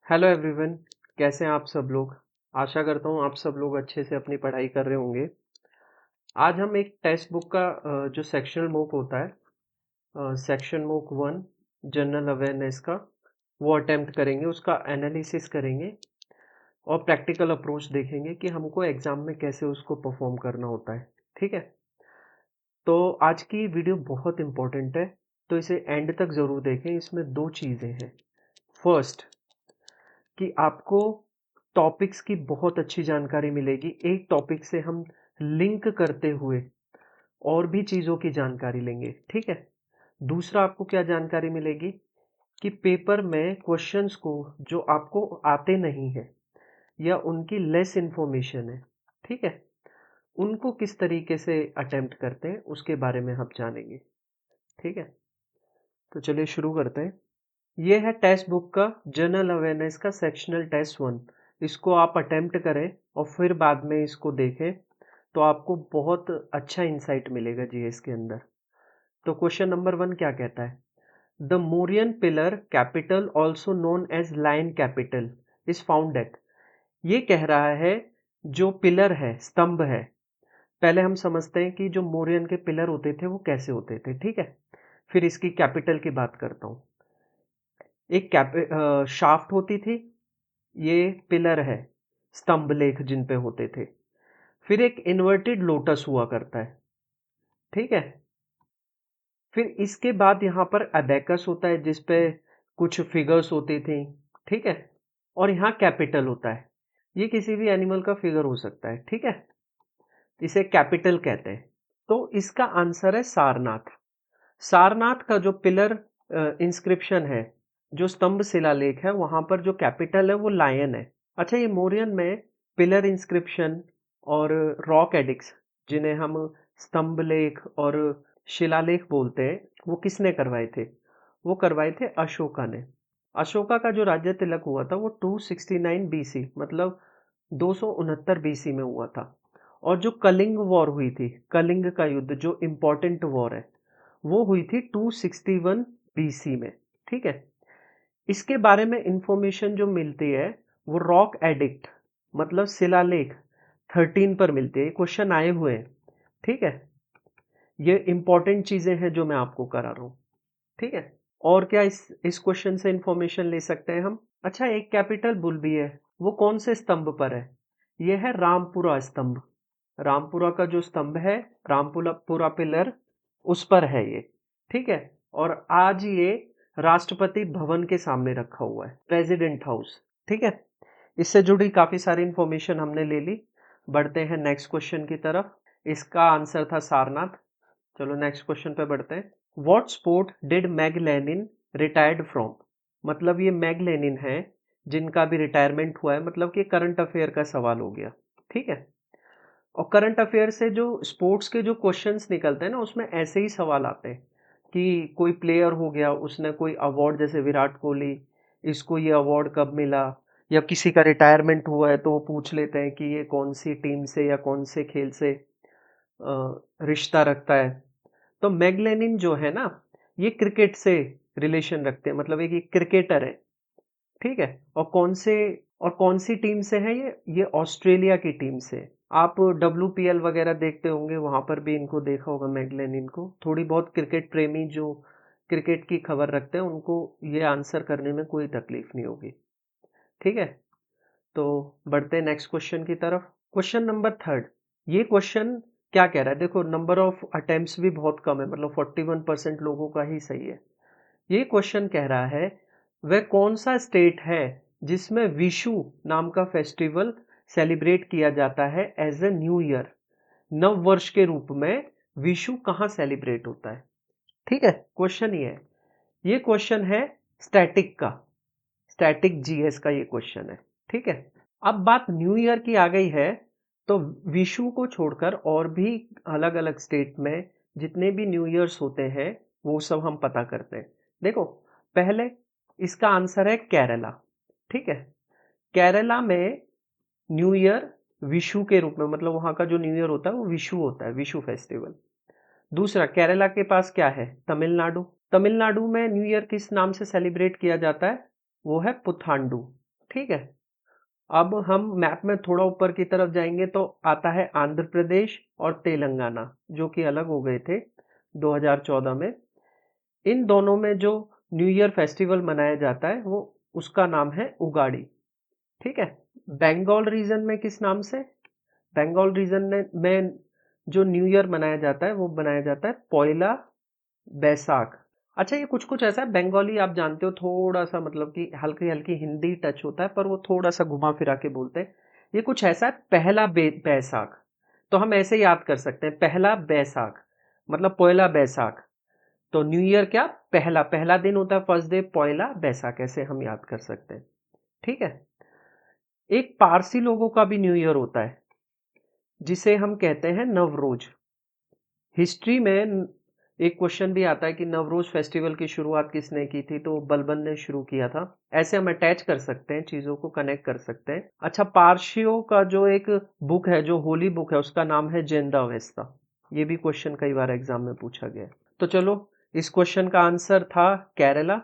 Hello everyone. कैसे हैं आप सब लोग। आशा करता हूँ आप सब लोग अच्छे से अपनी पढ़ाई कर रहे होंगे। आज हम एक टेक्स्ट बुक का जो सेक्शनल मूक होता है, सेक्शन मूक 1 जनरल अवेयरनेस का, वो अटेम्प्ट करेंगे, उसका एनालिसिस करेंगे और प्रैक्टिकल अप्रोच देखेंगे कि हमको एग्जाम में कैसे उसको परफॉर्म करना होता है। ठीक है, तो आज की वीडियो बहुत इंपॉर्टेंट है, तो इसे एंड तक ज़रूर देखें। इसमें दो चीज़ें हैं। फर्स्ट, कि आपको टॉपिक्स की बहुत अच्छी जानकारी मिलेगी। एक टॉपिक से हम लिंक करते हुए और भी चीज़ों की जानकारी लेंगे। ठीक है। दूसरा, आपको क्या जानकारी मिलेगी कि पेपर में क्वेश्चंस को जो आपको आते नहीं है या उनकी लेस इंफॉर्मेशन है, ठीक है, उनको किस तरीके से अटेम्प्ट करते हैं उसके बारे में हम जानेंगे। ठीक है, तो चलिए शुरू करते हैं। ये है टेक्स्ट बुक का जनरल अवेयरनेस का सेक्शनल टेस्ट 1। इसको आप अटेम्प्ट करें और फिर बाद में इसको देखें तो आपको बहुत अच्छा इंसाइट मिलेगा जीएस के अंदर। तो क्वेश्चन नंबर 1 क्या कहता है? The Mauryan pillar capital also known as lion capital is found at. ये कह रहा है जो पिलर है, स्तंभ है। पहले हम समझते हैं कि जो मोरियन के पिलर होते थे वो कैसे होते थे। ठीक है, फिर इसकी कैपिटल की बात करता हूँ। एक शाफ्ट होती थी, ये पिलर है, स्तंभ लेख जिन पे होते थे। फिर एक इन्वर्टेड लोटस हुआ करता है। ठीक है, फिर इसके बाद यहाँ पर अबेकस होता है जिस पे कुछ फिगर्स होती थी। ठीक है, और यहाँ कैपिटल होता है, ये किसी भी एनिमल का फिगर हो सकता है। ठीक है, इसे कैपिटल कहते हैं। तो इसका आंसर है सारनाथ। सारनाथ का जो पिलर इंस्क्रिप्शन है, जो स्तंभ शिलालेख है, वहां पर जो कैपिटल है वो लायन है। अच्छा, ये मोरियन में पिलर इंस्क्रिप्शन और रॉक एडिक्स, जिन्हें हम स्तंभ लेख और शिलालेख बोलते हैं, वो किसने करवाए थे? वो करवाए थे अशोका ने। अशोका का जो राज्य तिलक हुआ था वो 269 बीसी, मतलब 269 बीसी में हुआ था। और जो कलिंग वॉर हुई थी, कलिंग का युद्ध जो इम्पोर्टेंट वॉर है, वो हुई थी 261 बीसी में। ठीक है, इसके बारे में इंफॉर्मेशन जो मिलती है वो रॉक एडिक्ट, मतलब शिलालेख 13 पर मिलती है। क्वेश्चन आए हुए हैं। ठीक है, ये इंपॉर्टेंट चीजें हैं जो मैं आपको करा रहा हूँ। ठीक है, और क्या इस क्वेश्चन से इंफॉर्मेशन ले सकते हैं हम? अच्छा, एक कैपिटल बुल भी है, वो कौन से स्तंभ पर है? ये है रामपुरा स्तंभ। रामपुरा का जो स्तंभ है, रामपुरा पिलर, उस पर है ये। ठीक है, और आज ये राष्ट्रपति भवन के सामने रखा हुआ है, प्रेसिडेंट हाउस। ठीक है, इससे जुड़ी काफी सारी इंफॉर्मेशन हमने ले ली। बढ़ते हैं नेक्स्ट क्वेश्चन की तरफ। इसका आंसर था सारनाथ। चलो नेक्स्ट क्वेश्चन पे बढ़ते हैं। What sport did Meg Lanning retired from? मतलब ये मैग लेनिन है जिनका भी रिटायरमेंट हुआ है, मतलब कि करंट अफेयर का सवाल हो गया। ठीक है, और करंट अफेयर से जो स्पोर्ट्स के जो क्वेश्चंस निकलते हैं ना, उसमें ऐसे ही सवाल आते हैं कि कोई प्लेयर हो गया, उसने कोई अवार्ड, जैसे विराट कोहली, इसको ये अवार्ड कब मिला, या किसी का रिटायरमेंट हुआ है तो वो पूछ लेते हैं कि ये कौन सी टीम से या कौन से खेल से रिश्ता रखता है। तो मैगलेनिन जो है ना, ये क्रिकेट से रिलेशन रखते हैं, मतलब एक क्रिकेटर है। ठीक है, और कौन सी टीम से है ये ऑस्ट्रेलिया की टीम से। आप WPL वगैरह देखते होंगे, वहां पर भी इनको देखा होगा मैगलेनिन को। थोड़ी बहुत क्रिकेट प्रेमी जो क्रिकेट की खबर रखते हैं, उनको ये आंसर करने में कोई तकलीफ नहीं होगी। ठीक है, तो बढ़ते हैं नेक्स्ट क्वेश्चन की तरफ। Question number 3। ये क्वेश्चन क्या कह रहा है? देखो, नंबर ऑफ अटेम्प्ट्स भी बहुत कम है, मतलब 41% लोगों का ही सही है। ये क्वेश्चन कह रहा है वह कौन सा स्टेट है जिसमें विशु नाम का फेस्टिवल सेलिब्रेट किया जाता है एज ए न्यू ईयर, नव वर्ष के रूप में विशु कहाँ सेलिब्रेट होता है? ठीक है, क्वेश्चन ये है। ये क्वेश्चन है स्टैटिक का, स्टैटिक जीएस का ये क्वेश्चन है। ठीक है, अब बात न्यू ईयर की आ गई है, तो विशु को छोड़कर और भी अलग अलग स्टेट में जितने भी न्यू ईयर्स होते हैं वो सब हम पता करते हैं। देखो, पहले इसका आंसर है केरला। ठीक है, केरला में न्यू ईयर विशु के रूप में, मतलब वहां का जो न्यू ईयर होता है वो विशु होता है, विशु फेस्टिवल। दूसरा, केरला के पास क्या है? तमिलनाडु। तमिलनाडु में न्यू ईयर किस नाम से सेलिब्रेट किया जाता है? वो है पुथांडू। ठीक है। अब हम मैप में थोड़ा ऊपर की तरफ जाएंगे तो आता है आंध्र प्रदेश और तेलंगाना, जो कि अलग हो गए थे 2014 में। इन दोनों में जो न्यू ईयर फेस्टिवल मनाया जाता है वो उसका नाम है उगाड़ी। ठीक है। बंगाल रीजन में किस नाम से? बंगाल रीजन में जो न्यू ईयर मनाया जाता है वो मनाया जाता है पॉइला बैसाख। अच्छा, ये कुछ कुछ ऐसा है, बंगाली आप जानते हो थोड़ा सा मतलब कि हल्की हल्की हिंदी टच होता है, पर वो थोड़ा सा घुमा फिरा के बोलते हैं। ये कुछ ऐसा है, पहला बैसाख। तो हम ऐसे याद कर सकते हैं, पहला बैसाख मतलब पहला बैसाख। तो न्यू ईयर क्या, पहला पहला दिन होता है, फर्स्ट डे, पहला बैसाख, ऐसे हम याद कर सकते हैं। ठीक है। एक पारसी लोगों का भी न्यू ईयर होता है जिसे हम कहते हैं नवरोज। हिस्ट्री में एक क्वेश्चन भी आता है कि नवरोज फेस्टिवल की शुरुआत किसने की थी, तो बलबन ने शुरू किया था। ऐसे हम अटैच कर सकते हैं, चीजों को कनेक्ट कर सकते हैं। अच्छा, पारसियों का जो एक बुक है, जो होली बुक है, उसका नाम है जेंदा अवेस्ता। ये भी क्वेश्चन कई बार एग्जाम में पूछा गया है। तो चलो, इस क्वेश्चन का आंसर था केरला।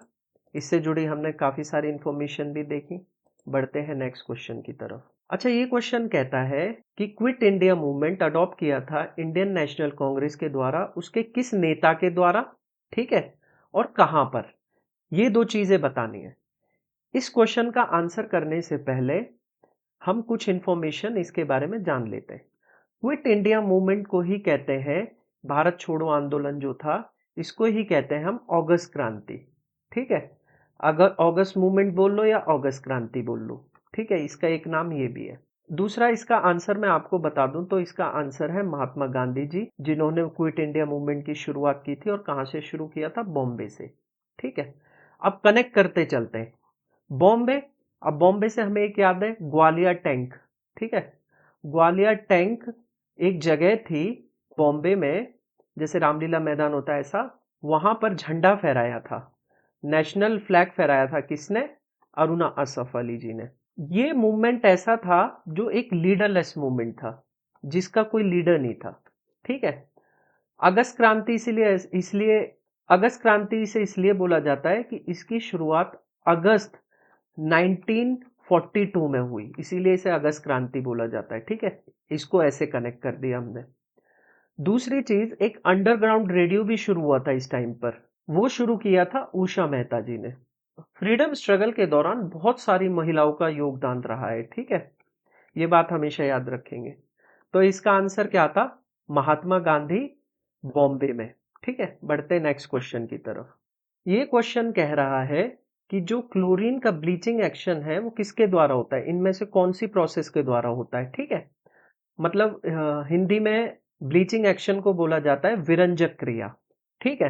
इससे जुड़ी हमने काफी सारी इंफॉर्मेशन भी देखी। बढ़ते हैं नेक्स्ट क्वेश्चन की तरफ। अच्छा, ये क्वेश्चन कहता है कि क्विट इंडिया मूवमेंट अडॉप्ट किया था इंडियन नेशनल कांग्रेस के द्वारा, उसके किस नेता के द्वारा, ठीक है, और कहां पर? ये दो चीजें बतानी है। इस क्वेश्चन का आंसर करने से पहले हम कुछ इंफॉर्मेशन इसके बारे में जान लेते हैं। क्विट इंडिया मूवमेंट को ही कहते हैं, भारत छोड़ो आंदोलन जो था, इसको ही कहते हैं हम अगस्त क्रांति। ठीक है। अगर अगस्त मूवमेंट बोल लो या अगस्त क्रांति बोल लो, ठीक है, इसका एक नाम ये भी है। दूसरा, इसका आंसर मैं आपको बता दूं तो इसका आंसर है महात्मा गांधी जी, जिन्होंने क्विट इंडिया मूवमेंट की शुरुआत की थी। और कहां से शुरू किया था? बॉम्बे से। ठीक है। अब कनेक्ट करते चलते हैं। बॉम्बे, अब बॉम्बे से हमें एक याद है, ग्वालियर टैंक। ठीक है। ग्वालियर टैंक एक जगह थी बॉम्बे में, जैसे रामलीला मैदान होता है ऐसा, वहां पर झंडा फहराया था, नेशनल फ्लैग फहराया था। किसने? अरुणा असफ अली जी ने। ये मूवमेंट ऐसा था जो एक लीडरलेस मूवमेंट था, जिसका कोई लीडर नहीं था। ठीक है। अगस्त क्रांति इसलिए इसलिए अगस्त क्रांति से इसलिए बोला जाता है कि इसकी शुरुआत अगस्त 1942 में हुई, इसीलिए इसे अगस्त क्रांति बोला जाता है। ठीक है। इसको ऐसे कनेक्ट कर दिया हमने। दूसरी चीज, एक अंडरग्राउंड रेडियो भी शुरू हुआ था इस टाइम पर। वो शुरू किया था उषा मेहता जी ने। फ्रीडम स्ट्रगल के दौरान बहुत सारी महिलाओं का योगदान रहा है। ठीक है। ये बात हमेशा याद रखेंगे। तो इसका आंसर क्या था? महात्मा गांधी, बॉम्बे में। ठीक है। बढ़ते नेक्स्ट क्वेश्चन की तरफ। ये क्वेश्चन कह रहा है कि जो क्लोरीन का ब्लीचिंग एक्शन है वो किसके द्वारा होता है, इनमें से कौन सी प्रोसेस के द्वारा होता है? ठीक है। मतलब हिंदी में ब्लीचिंग एक्शन को बोला जाता है विरंजक क्रिया। ठीक है।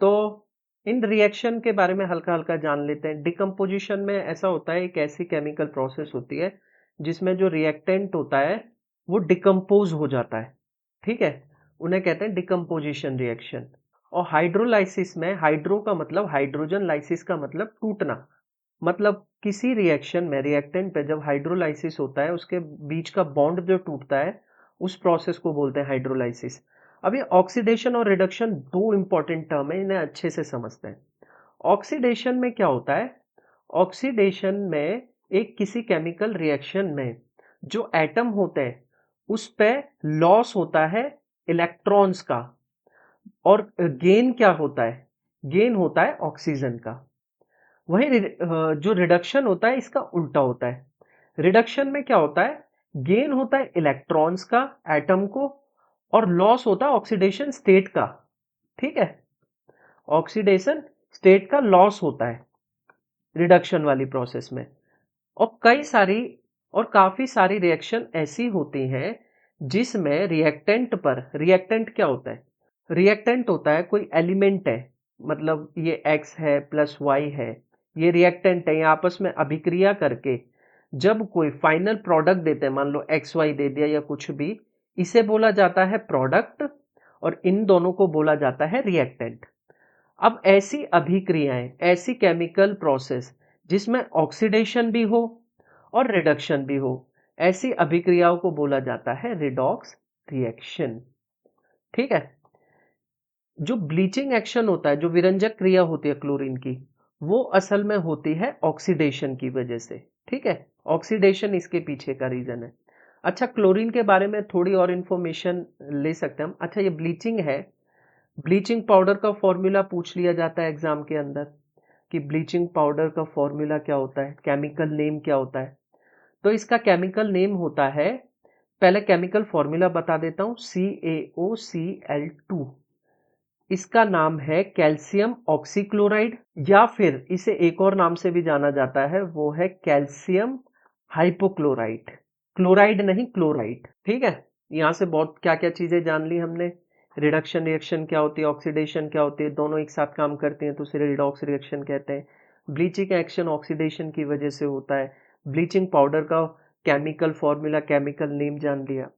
तो इन रिएक्शन के बारे में हल्का हल्का जान लेते हैं। डिकम्पोजिशन में ऐसा होता है, एक ऐसी केमिकल प्रोसेस होती है जिसमें जो रिएक्टेंट होता है वो डिकम्पोज हो जाता है। ठीक है। उन्हें कहते हैं डिकम्पोजिशन रिएक्शन। और हाइड्रोलाइसिस में, हाइड्रो का मतलब हाइड्रोजन, लाइसिस का मतलब टूटना। मतलब किसी रिएक्शन में रिएक्टेंट पे जब हाइड्रोलाइसिस होता है, उसके बीच का बॉन्ड जो टूटता है, उस प्रोसेस को बोलते हैं हाइड्रोलाइसिस। अब ये ऑक्सीडेशन और रिडक्शन दो इंपॉर्टेंट टर्म है, इन्हें अच्छे से समझते हैं। ऑक्सीडेशन में क्या होता है? ऑक्सीडेशन में एक किसी केमिकल रिएक्शन में जो एटम होते हैं उस पे लॉस होता है इलेक्ट्रॉन्स का, और गेन क्या होता है? गेन होता है ऑक्सीजन का। वहीं जो रिडक्शन होता है इसका उल्टा होता है। रिडक्शन में क्या होता है? गेन होता है इलेक्ट्रॉन्स का, एटम को, और लॉस होता है ऑक्सीडेशन स्टेट का। ठीक है। ऑक्सीडेशन स्टेट का लॉस होता है रिडक्शन वाली प्रोसेस में। और कई सारी और काफी सारी रिएक्शन ऐसी होती हैं जिसमें रिएक्टेंट पर, रिएक्टेंट क्या होता है? रिएक्टेंट होता है कोई एलिमेंट है, मतलब ये एक्स है प्लस वाई है, ये रिएक्टेंट है, ये आपस में अभिक्रिया करके जब कोई फाइनल प्रोडक्ट देते हैं, मान लो एक्स वाई दे दिया या कुछ भी, इसे बोला जाता है प्रोडक्ट, और इन दोनों को बोला जाता है रिएक्टेंट। अब ऐसी अभिक्रियाएं, ऐसी केमिकल प्रोसेस जिसमें ऑक्सीडेशन भी हो और रिडक्शन भी हो, ऐसी अभिक्रियाओं को बोला जाता है रिडॉक्स रिएक्शन। ठीक है। जो ब्लीचिंग एक्शन होता है, जो विरंजक क्रिया होती है क्लोरीन की, वो असल में होती है ऑक्सीडेशन की वजह से। ठीक है, ऑक्सीडेशन इसके पीछे का रीजन है। अच्छा, क्लोरीन के बारे में थोड़ी और इन्फॉर्मेशन ले सकते हैं हम। अच्छा, ये ब्लीचिंग है, ब्लीचिंग पाउडर का फॉर्मूला पूछ लिया जाता है एग्जाम के अंदर कि ब्लीचिंग पाउडर का फॉर्मूला क्या होता है, केमिकल नेम क्या होता है। तो इसका केमिकल नेम होता है, पहले केमिकल फॉर्मूला बता देता हूं, CaOCl2। इसका नाम है कैल्शियम ऑक्सीक्लोराइड, या फिर इसे एक और नाम से भी जाना जाता है, वो है कैल्शियम हाइपोक्लोराइट। क्लोराइड नहीं, क्लोराइड। ठीक है, यहां से बहुत क्या क्या चीजें जान ली हमने। रिडक्शन रिएक्शन क्या होती है, ऑक्सीडेशन क्या होती है, दोनों एक साथ काम करते हैं तो उसे रिडॉक्स रिएक्शन कहते हैं। ब्लीचिंग एक्शन ऑक्सीडेशन की वजह से होता है। ब्लीचिंग पाउडर का केमिकल फॉर्मूला, केमिकल नेम जान लिया।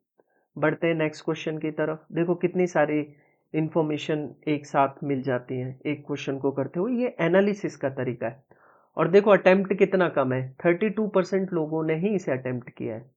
बढ़ते हैं नेक्स्ट क्वेश्चन की तरफ। देखो कितनी सारी इंफॉर्मेशन एक साथ मिल जाती है एक क्वेश्चन को करते हुए। ये एनालिसिस का तरीका है। और देखो अटेम्प्ट कितना कम है, 32% लोगों ने ही इसे अटेम्प्ट किया है।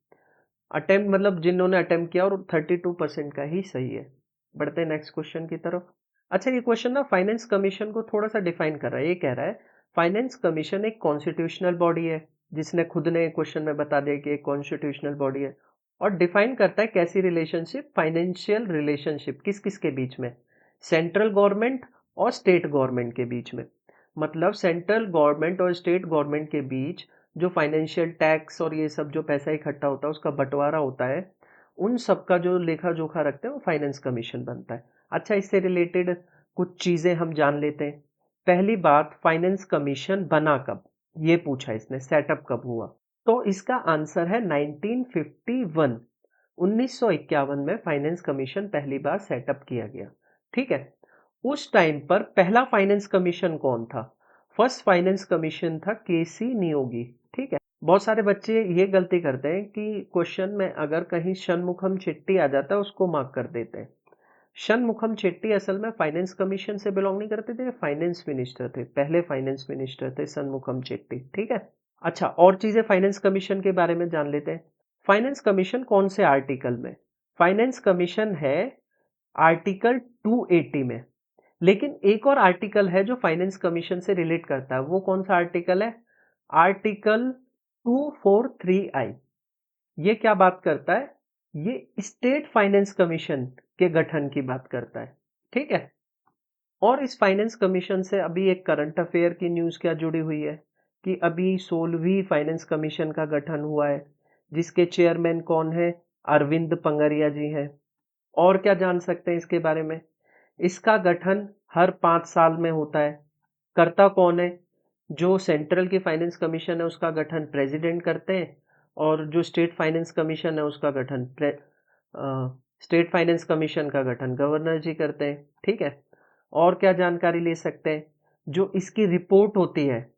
अटेम्प्ट मतलब जिन्होंने अटेम्प्ट किया, और 32% का ही सही है। बढ़ते हैं नेक्स्ट क्वेश्चन की तरफ। अच्छा, ये क्वेश्चन ना फाइनेंस कमीशन को थोड़ा सा डिफाइन कर रहा है। ये कह रहा है फाइनेंस कमीशन एक कॉन्स्टिट्यूशनल बॉडी है, जिसने खुद ने क्वेश्चन में बता दिया कि एक कॉन्स्टिट्यूशनल बॉडी है, और डिफाइन करता है कैसी रिलेशनशिप, फाइनेंशियल रिलेशनशिप किस किस के बीच में, सेंट्रल गवर्नमेंट और स्टेट गवर्नमेंट के बीच में। मतलब सेंट्रल गवर्नमेंट और स्टेट गवर्नमेंट के बीच जो फाइनेंशियल टैक्स और ये सब जो पैसा इकट्ठा होता है उसका बंटवारा होता है, उन सब का जो लेखा जोखा रखते हैं वो फाइनेंस कमीशन बनता है। अच्छा, इससे रिलेटेड कुछ चीजें हम जान लेते हैं। पहली बात, फाइनेंस कमीशन बना कब, ये पूछा इसने, सेटअप कब हुआ। तो इसका आंसर है 1951। 1951 में फाइनेंस कमीशन पहली बार सेटअप किया गया। ठीक है, उस टाइम पर पहला फाइनेंस कमीशन कौन था? फर्स्ट फाइनेंस कमीशन था केसी नियोगी। ठीक है, बहुत सारे बच्चे ये गलती करते हैं कि क्वेश्चन में अगर कहीं षणमुखम शेट्टी आ जाता है उसको मार्क कर देते हैं। षणमुखम शेट्टी असल में फाइनेंस कमीशन से बिलोंग नहीं करते थे, फाइनेंस मिनिस्टर थे, पहले फाइनेंस मिनिस्टर थे षणमुखम शेट्टी। ठीक है, अच्छा और चीजें फाइनेंस कमीशन के बारे में जान लेते हैं। फाइनेंस कमीशन कौन से आर्टिकल में? फाइनेंस कमीशन है आर्टिकल 280 में। लेकिन एक और आर्टिकल है जो फाइनेंस कमीशन से रिलेट करता है, वो कौन सा आर्टिकल है? Article 243I। ये क्या बात करता है? ये स्टेट फाइनेंस कमीशन के गठन की बात करता है। ठीक है, और इस फाइनेंस कमीशन से अभी एक करंट अफेयर की न्यूज क्या जुड़ी हुई है कि अभी 16वीं फाइनेंस कमीशन का गठन हुआ है, जिसके चेयरमैन कौन है? अरविंद पंगरिया जी हैं। और क्या जान सकते हैं इसके बारे में? इसका गठन हर 5 साल में होता है। करता कौन है? जो सेंट्रल की फाइनेंस कमीशन है उसका गठन प्रेसिडेंट करते हैं, और जो स्टेट फाइनेंस कमीशन है उसका गठन स्टेट फाइनेंस कमीशन का गठन गवर्नर जी करते हैं। ठीक है, और क्या जानकारी ले सकते हैं? जो इसकी रिपोर्ट होती है,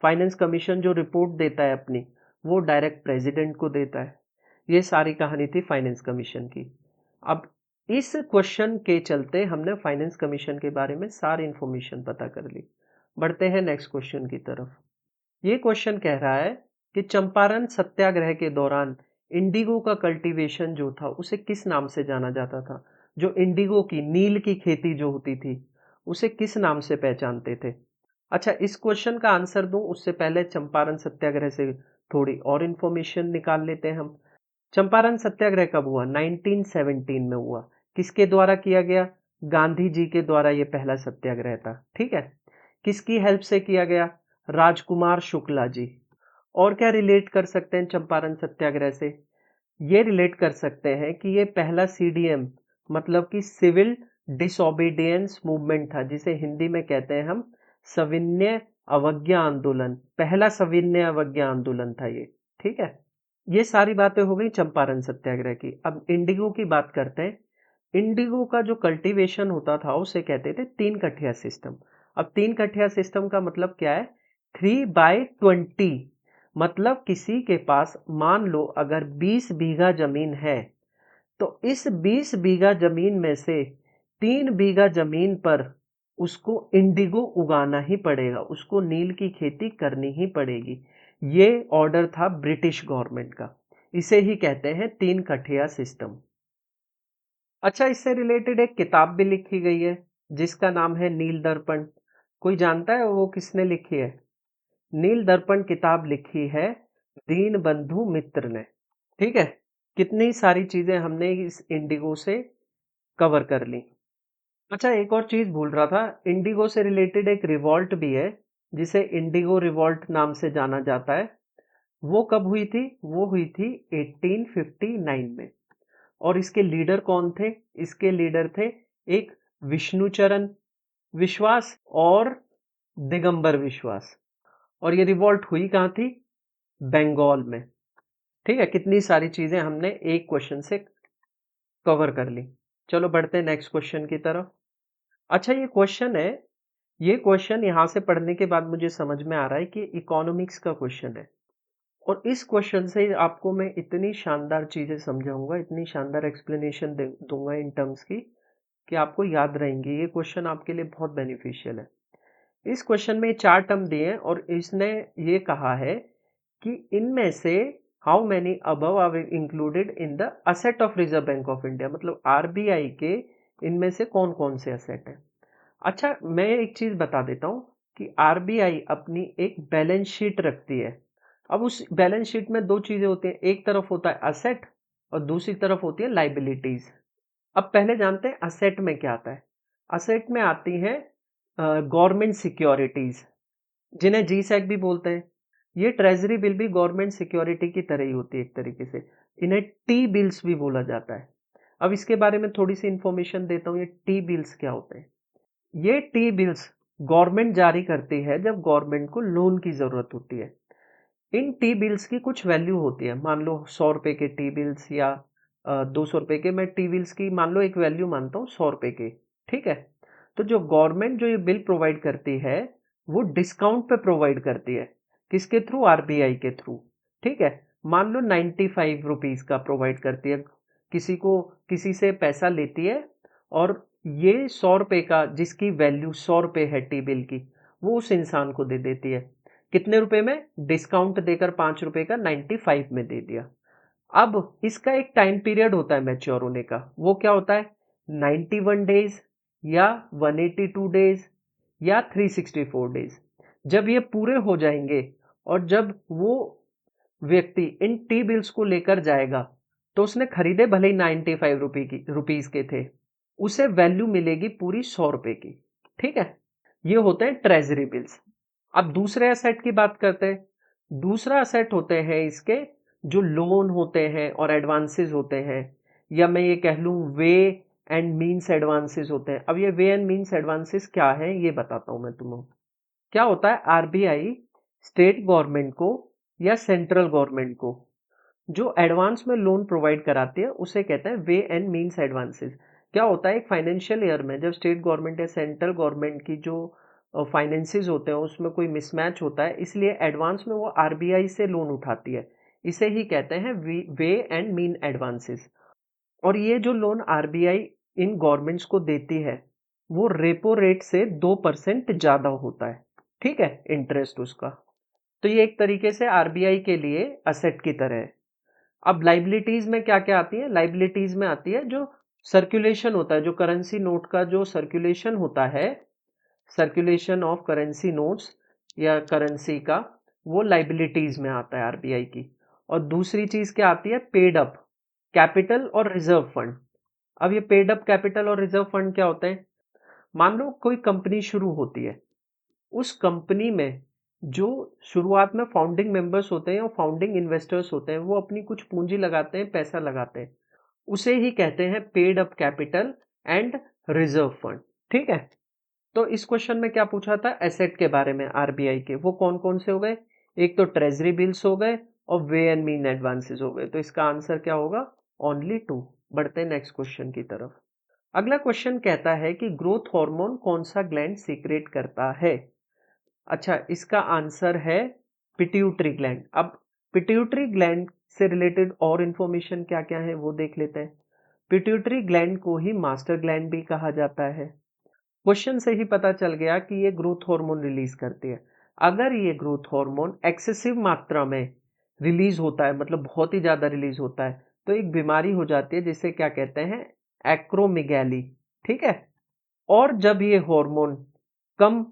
फाइनेंस कमीशन जो रिपोर्ट देता है अपनी, वो डायरेक्ट प्रेसिडेंट को देता है। ये सारी कहानी थी फाइनेंस कमीशन की। अब इस क्वेश्चन के चलते हमने फाइनेंस कमीशन के बारे में सारी इंफॉर्मेशन पता कर ली। बढ़ते हैं नेक्स्ट क्वेश्चन की तरफ। ये क्वेश्चन कह रहा है कि चंपारण सत्याग्रह के दौरान इंडिगो का कल्टीवेशन जो था उसे किस नाम से जाना जाता था? जो इंडिगो की, नील की खेती जो होती थी, उसे किस नाम से पहचानते थे? अच्छा, इस क्वेश्चन का आंसर दूं उससे पहले चंपारण सत्याग्रह से थोड़ी और इंफॉर्मेशन निकाल लेते हैं हम। चंपारण सत्याग्रह कब हुआ? 1917 में हुआ। किसके द्वारा किया गया? गांधी जी के द्वारा ये पहला सत्याग्रह था। ठीक है, किसकी हेल्प से किया गया? राजकुमार शुक्ला जी। और क्या रिलेट कर सकते हैं चंपारण सत्याग्रह से? ये रिलेट कर सकते हैं कि ये पहला सीडीएम मतलब कि सिविल डिसोबीडियंस मूवमेंट था, जिसे हिंदी में कहते हैं हम सविनय अवज्ञा आंदोलन। पहला सविनय अवज्ञा आंदोलन था ये। ठीक है, ये सारी बातें हो गई चंपारण सत्याग्रह की। अब इंडिगो की बात करते हैं। इंडिगो का जो कल्टीवेशन होता था उसे कहते थे 3 कठिया सिस्टम। अब 3 कठिया सिस्टम का मतलब क्या है? 3/20। मतलब किसी के पास मान लो अगर 20 बीघा जमीन है, तो इस 20 बीघा जमीन में से 3 बीघा जमीन पर उसको इंडिगो उगाना ही पड़ेगा, उसको नील की खेती करनी ही पड़ेगी। ये ऑर्डर था ब्रिटिश गवर्नमेंट का। इसे ही कहते हैं 3 कठिया सिस्टम। अच्छा, इससे रिलेटेड एक किताब भी लिखी गई है जिसका नाम है नील दर्पण। कोई जानता है वो किसने लिखी है? नील दर्पण किताब लिखी है दीन बंधु मित्र ने। ठीक है, कितनी सारी चीजें हमने इस इंडिगो से कवर कर ली। अच्छा, एक और चीज भूल रहा था, इंडिगो से रिलेटेड एक रिवॉल्ट भी है जिसे इंडिगो रिवॉल्ट नाम से जाना जाता है। वो कब हुई थी? वो हुई थी 1859 में। और इसके लीडर कौन थे? इसके लीडर थे एक विष्णुचरण विश्वास और दिगंबर विश्वास। और ये रिवॉल्ट हुई कहाँ थी? बंगाल में। ठीक है, कितनी सारी चीजें हमने एक क्वेश्चन से कवर कर ली। चलो बढ़ते हैं नेक्स्ट क्वेश्चन की तरफ। अच्छा, ये क्वेश्चन है, ये क्वेश्चन यहां से पढ़ने के बाद मुझे समझ में आ रहा है कि इकोनॉमिक्स का क्वेश्चन है। और इस क्वेश्चन से आपको मैं इतनी शानदार चीजें समझाऊंगा, इतनी शानदार एक्सप्लेनेशन दूंगा इन टर्म्स की कि आपको याद रहेंगे। ये क्वेश्चन आपके लिए बहुत बेनिफिशियल है। इस क्वेश्चन में 4 टर्म दिए हैं और इसने ये कहा है कि इनमें से how many above are included in the asset of Reserve Bank of India, मतलब आरबीआई के इनमें से कौन कौन से असेट हैं। अच्छा, मैं एक चीज बता देता हूं कि आरबीआई अपनी एक बैलेंस शीट रखती है। अब उस बैलेंस शीट में दो चीजें होती हैं, एक तरफ होता है असेट और दूसरी तरफ होती है लाइबिलिटीज। अब पहले जानते हैं असेट में क्या आता है। असेट में आती है गवर्नमेंट सिक्योरिटीज, जिन्हें जी सैक भी बोलते हैं। ये ट्रेजरी बिल भी गवर्नमेंट सिक्योरिटी की तरह ही होती है एक तरीके से। इन्हें टी बिल्स भी बोला जाता है। अब इसके बारे में थोड़ी सी इंफॉर्मेशन देता हूँ, ये टी बिल्स क्या होते हैं। ये टी बिल्स गवर्नमेंट जारी करती है जब गवर्नमेंट को लोन की जरूरत होती है। इन टी बिल्स की कुछ वैल्यू होती है। मान लो 100 रुपए के टी बिल्स या 200 रुपए के, मैं टी बिल्स की मान लो एक वैल्यू मानता हूँ 100 रुपए के। ठीक है, तो जो गवर्नमेंट जो ये बिल प्रोवाइड करती है वो डिस्काउंट पे प्रोवाइड करती है। किसके थ्रू? आरबीआई के थ्रू। ठीक है, मान लो 95 रुपीज का प्रोवाइड करती है। किसी को किसी से पैसा लेती है और ये 100 रुपए का, जिसकी वैल्यू 100 रुपए है टी बिल की, वो उस इंसान को दे देती है। कितने रुपए में? डिस्काउंट देकर 5 रुपए का 95 में दे दिया। अब इसका एक टाइम पीरियड होता है मैच्योर होने का। वो क्या होता है? 91 डेज या 182 डेज या 364 डेज। जब ये पूरे हो जाएंगे और जब वो व्यक्ति इन टी बिल्स को लेकर जाएगा, तो उसने खरीदे भले ही 95 रुपीज के थे, उसे वैल्यू मिलेगी पूरी 100 रुपए की। ठीक है, ये होते हैं ट्रेजरी बिल्स। अब दूसरे असेट की बात करते हैं। दूसरा असेट होते हैं इसके जो लोन होते हैं और एडवांसेस होते हैं, या मैं ये कह लूं वे एंड मीन्स एडवांसेस होते हैं। अब ये वे एंड मीन्स एडवांसेस क्या है ये बताता हूं मैं तुम्हें। क्या होता है? आरबीआई स्टेट गवर्नमेंट को या सेंट्रल गवर्नमेंट को जो एडवांस में लोन प्रोवाइड कराती है उसे कहते हैं वे एंड मीन्स एडवांसेस। क्या होता है, एक फाइनेंशियल ईयर में जब स्टेट गवर्नमेंट या सेंट्रल गवर्नमेंट की जो फाइनेंसेस होते हैं उसमें कोई मिसमैच होता है, इसलिए एडवांस में वो आरबीआई से लोन उठाती है। इसे ही कहते हैं वे एंड मीन एडवांसेस। और ये जो लोन आरबीआई इन गवर्नमेंट्स को देती है वो रेपो रेट से 2% ज्यादा होता है। ठीक है, इंटरेस्ट उसका। तो ये एक तरीके से आरबीआई के लिए असेट की तरह है। अब लाइबिलिटीज में क्या क्या आती है? लाइबिलिटीज में आती है जो सर्कुलेशन होता है, जो करेंसी नोट का जो सर्कुलेशन होता है, सर्कुलेशन ऑफ करेंसी नोट्स या करेंसी का, वो लाइबिलिटीज में आता है आरबीआई की। और दूसरी चीज क्या आती है? पेड अप कैपिटल और रिजर्व फंड। अब ये पेड अप कैपिटल और रिजर्व फंड क्या होते हैं? मान लो कोई कंपनी शुरू होती है, उस कंपनी में जो शुरुआत में फाउंडिंग मेंबर्स होते हैं और फाउंडिंग इन्वेस्टर्स होते हैं, वो अपनी कुछ पूंजी लगाते हैं, पैसा लगाते हैं, उसे ही कहते हैं paid up capital and reserve fund. ठीक है, तो इस क्वेश्चन में क्या पूछा था? एसेट के बारे में आरबीआई के। वो कौन कौन से हो गए? एक तो ट्रेजरी बिल्स हो गए और वे एंड मीन एडवांसेस हो गए। तो इसका आंसर क्या होगा? ओनली 2। बढ़ते हैं नेक्स्ट क्वेश्चन की तरफ। अगला क्वेश्चन कहता है कि ग्रोथ हार्मोन कौन सा ग्लैंड सीक्रेट करता है? अच्छा, इसका आंसर है पिट्यूटरी ग्लैंड। अब पिट्यूटरी ग्लैंड से रिलेटेड और इंफॉर्मेशन क्या क्या है वो देख लेते हैं। पिट्यूटरी ग्लैंड को ही मास्टर ग्लैंड भी कहा जाता है। क्वेश्चन से ही पता चल गया कि ये ग्रोथ हार्मोन रिलीज करती है। अगर ये ग्रोथ हार्मोन एक्सेसिव मात्रा में रिलीज होता है, मतलब बहुत ही ज्यादा रिलीज होता है, तो एक बीमारी हो जाती है जिसे क्या कहते हैं? एक्रोमेगैली। ठीक है, और जब ये हार्मोन कम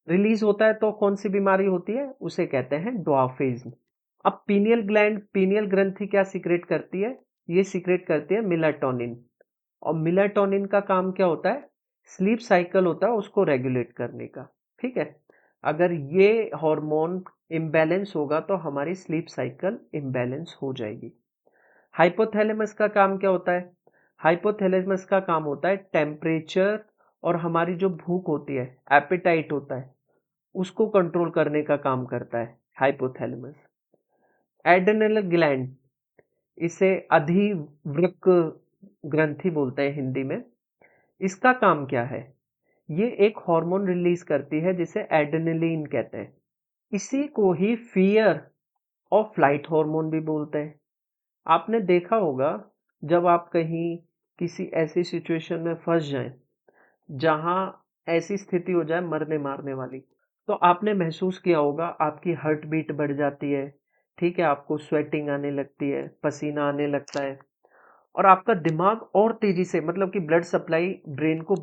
रिलीज होता है तो कौन सी बीमारी होती है? उसे कहते हैं ड्वार्फिज्म। अब पीनियल ग्रंथि क्या सीक्रेट करती है? ये सीक्रेट करती है मेलाटोनिन। और मेलाटोनिन का काम क्या होता है? स्लीप साइकिल होता है उसको रेगुलेट करने का। ठीक है, अगर ये हार्मोन इम्बैलेंस होगा तो हमारी स्लीप साइकिल इम्बैलेंस हो जाएगी। हाइपोथैलेमस का काम क्या होता है? हाइपोथैलेमस का काम होता है टेम्परेचर और हमारी जो भूख होती है, एपेटाइट होता है, उसको कंट्रोल करने का काम करता है हाइपोथैलेमस। एड्रेनल ग्लैंड, इसे अधिवृक्क ग्रंथि बोलते हैं हिंदी में। इसका काम क्या है? ये एक हार्मोन रिलीज करती है जिसे एड्रेनलिन कहते हैं। इसी को ही फियर और फ्लाइट हार्मोन भी बोलते हैं। आपने देखा होगा जब आप कहीं किसी ऐसी सिचुएशन में फंस जाएं जहां ऐसी स्थिति हो जाए मरने मारने वाली, तो आपने महसूस किया होगा आपकी हार्ट बीट बढ़ जाती है। ठीक है, आपको स्वेटिंग आने लगती है, पसीना आने लगता है और आपका दिमाग और तेजी से, मतलब कि ब्लड सप्लाई ब्रेन को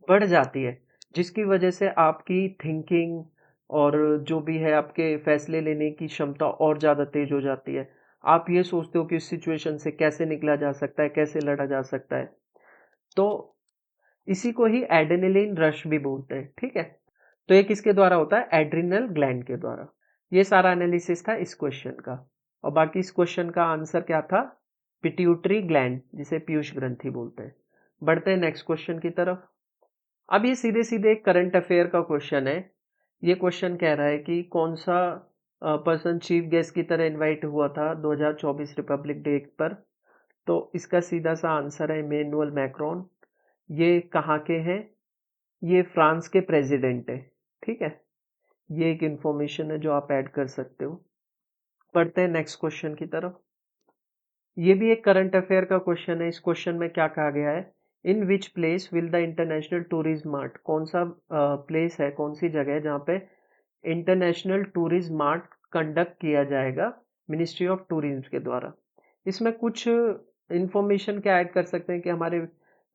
बढ़ जाती है, जिसकी वजह से आपकी थिंकिंग और जो भी है आपके फैसले लेने की क्षमता और ज़्यादा तेज हो जाती है। आप ये सोचते हो कि इस सिचुएशन से कैसे निकला जा सकता है, कैसे लड़ा जा सकता है। तो इसी को ही एड्रेनलिन रश भी बोलते हैं। ठीक है, तो ये किसके द्वारा होता है? एड्रिनल ग्लैंड के द्वारा। ये सारा एनालिसिस था इस क्वेश्चन का। और बाकी इस क्वेश्चन का आंसर क्या था? पिट्यूटरी ग्लैंड, जिसे पीयूष ग्रंथि बोलते हैं। बढ़ते हैं नेक्स्ट क्वेश्चन की तरफ। अब ये सीधे सीधे एक करंट अफेयर का क्वेश्चन है। ये क्वेश्चन कह रहा है कि कौन सा पर्सन चीफ गेस्ट की तरह इनवाइट हुआ था 2024 रिपब्लिक डे पर? तो इसका सीधा सा आंसर है इमैनुअल मैक्रोन। ये कहाँ के हैं? ये फ्रांस के प्रेसिडेंट है। ठीक है, ये एक इंफॉर्मेशन है जो आप ऐड कर सकते हो। पढ़ते हैं नेक्स्ट क्वेश्चन की तरफ। ये भी एक करंट अफेयर का क्वेश्चन है। इस क्वेश्चन में क्या कहा गया है? In which place will the international tourism mart, कौन सा प्लेस है, कौन सी जगह है जहाँ पे इंटरनेशनल टूरिज्म मार्ट कंडक्ट किया जाएगा मिनिस्ट्री ऑफ टूरिज्म के द्वारा? इसमें कुछ इंफॉर्मेशन क्या ऐड कर सकते हैं कि हमारे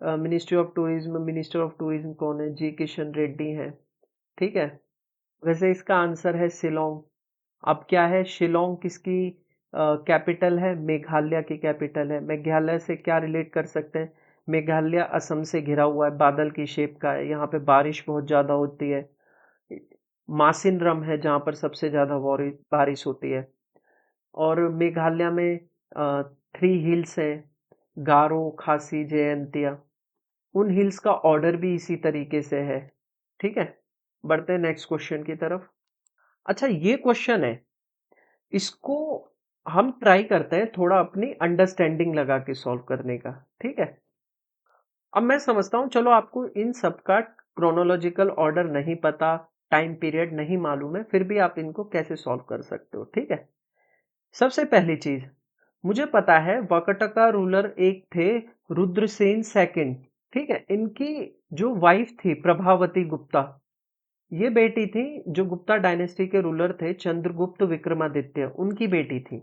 ministry of tourism, minister of tourism कौन है? जी किशन रेड्डी हैं। ठीक है, वैसे इसका आंसर है शिलोंग। अब क्या है, शिलोंग किसकी कैपिटल है? मेघालय की कैपिटल है। मेघालय से क्या रिलेट कर सकते हैं? मेघालय असम से घिरा हुआ है, बादल की शेप का है, यहाँ पे बारिश बहुत ज़्यादा होती है। मासिनरम है जहाँ पर सबसे ज़्यादा बारिश होती है। और मेघालय में 3 हिल्स हैं, गारो, खासी, जयंतिया। उन हिल्स का ऑर्डर भी इसी तरीके से है। ठीक है, बढ़ते हैं नेक्स्ट क्वेश्चन की तरफ। अच्छा, ये क्वेश्चन है, इसको हम ट्राई करते हैं थोड़ा अपनी अंडरस्टैंडिंग लगा के सॉल्व करने का। ठीक है, अब मैं समझता हूँ, चलो आपको इन सब का क्रोनोलॉजिकल ऑर्डर नहीं पता, टाइम पीरियड नहीं मालूम है, फिर भी आप इनको कैसे सॉल्व कर सकते हो। ठीक है, सबसे पहली चीज मुझे पता है वाकाटका रूलर एक थे रुद्रसेन सेकंड। ठीक है, इनकी जो वाइफ थी प्रभावती गुप्ता, ये बेटी थी जो गुप्ता डायनेस्टी के रूलर थे चंद्रगुप्त विक्रमादित्य, उनकी बेटी थी।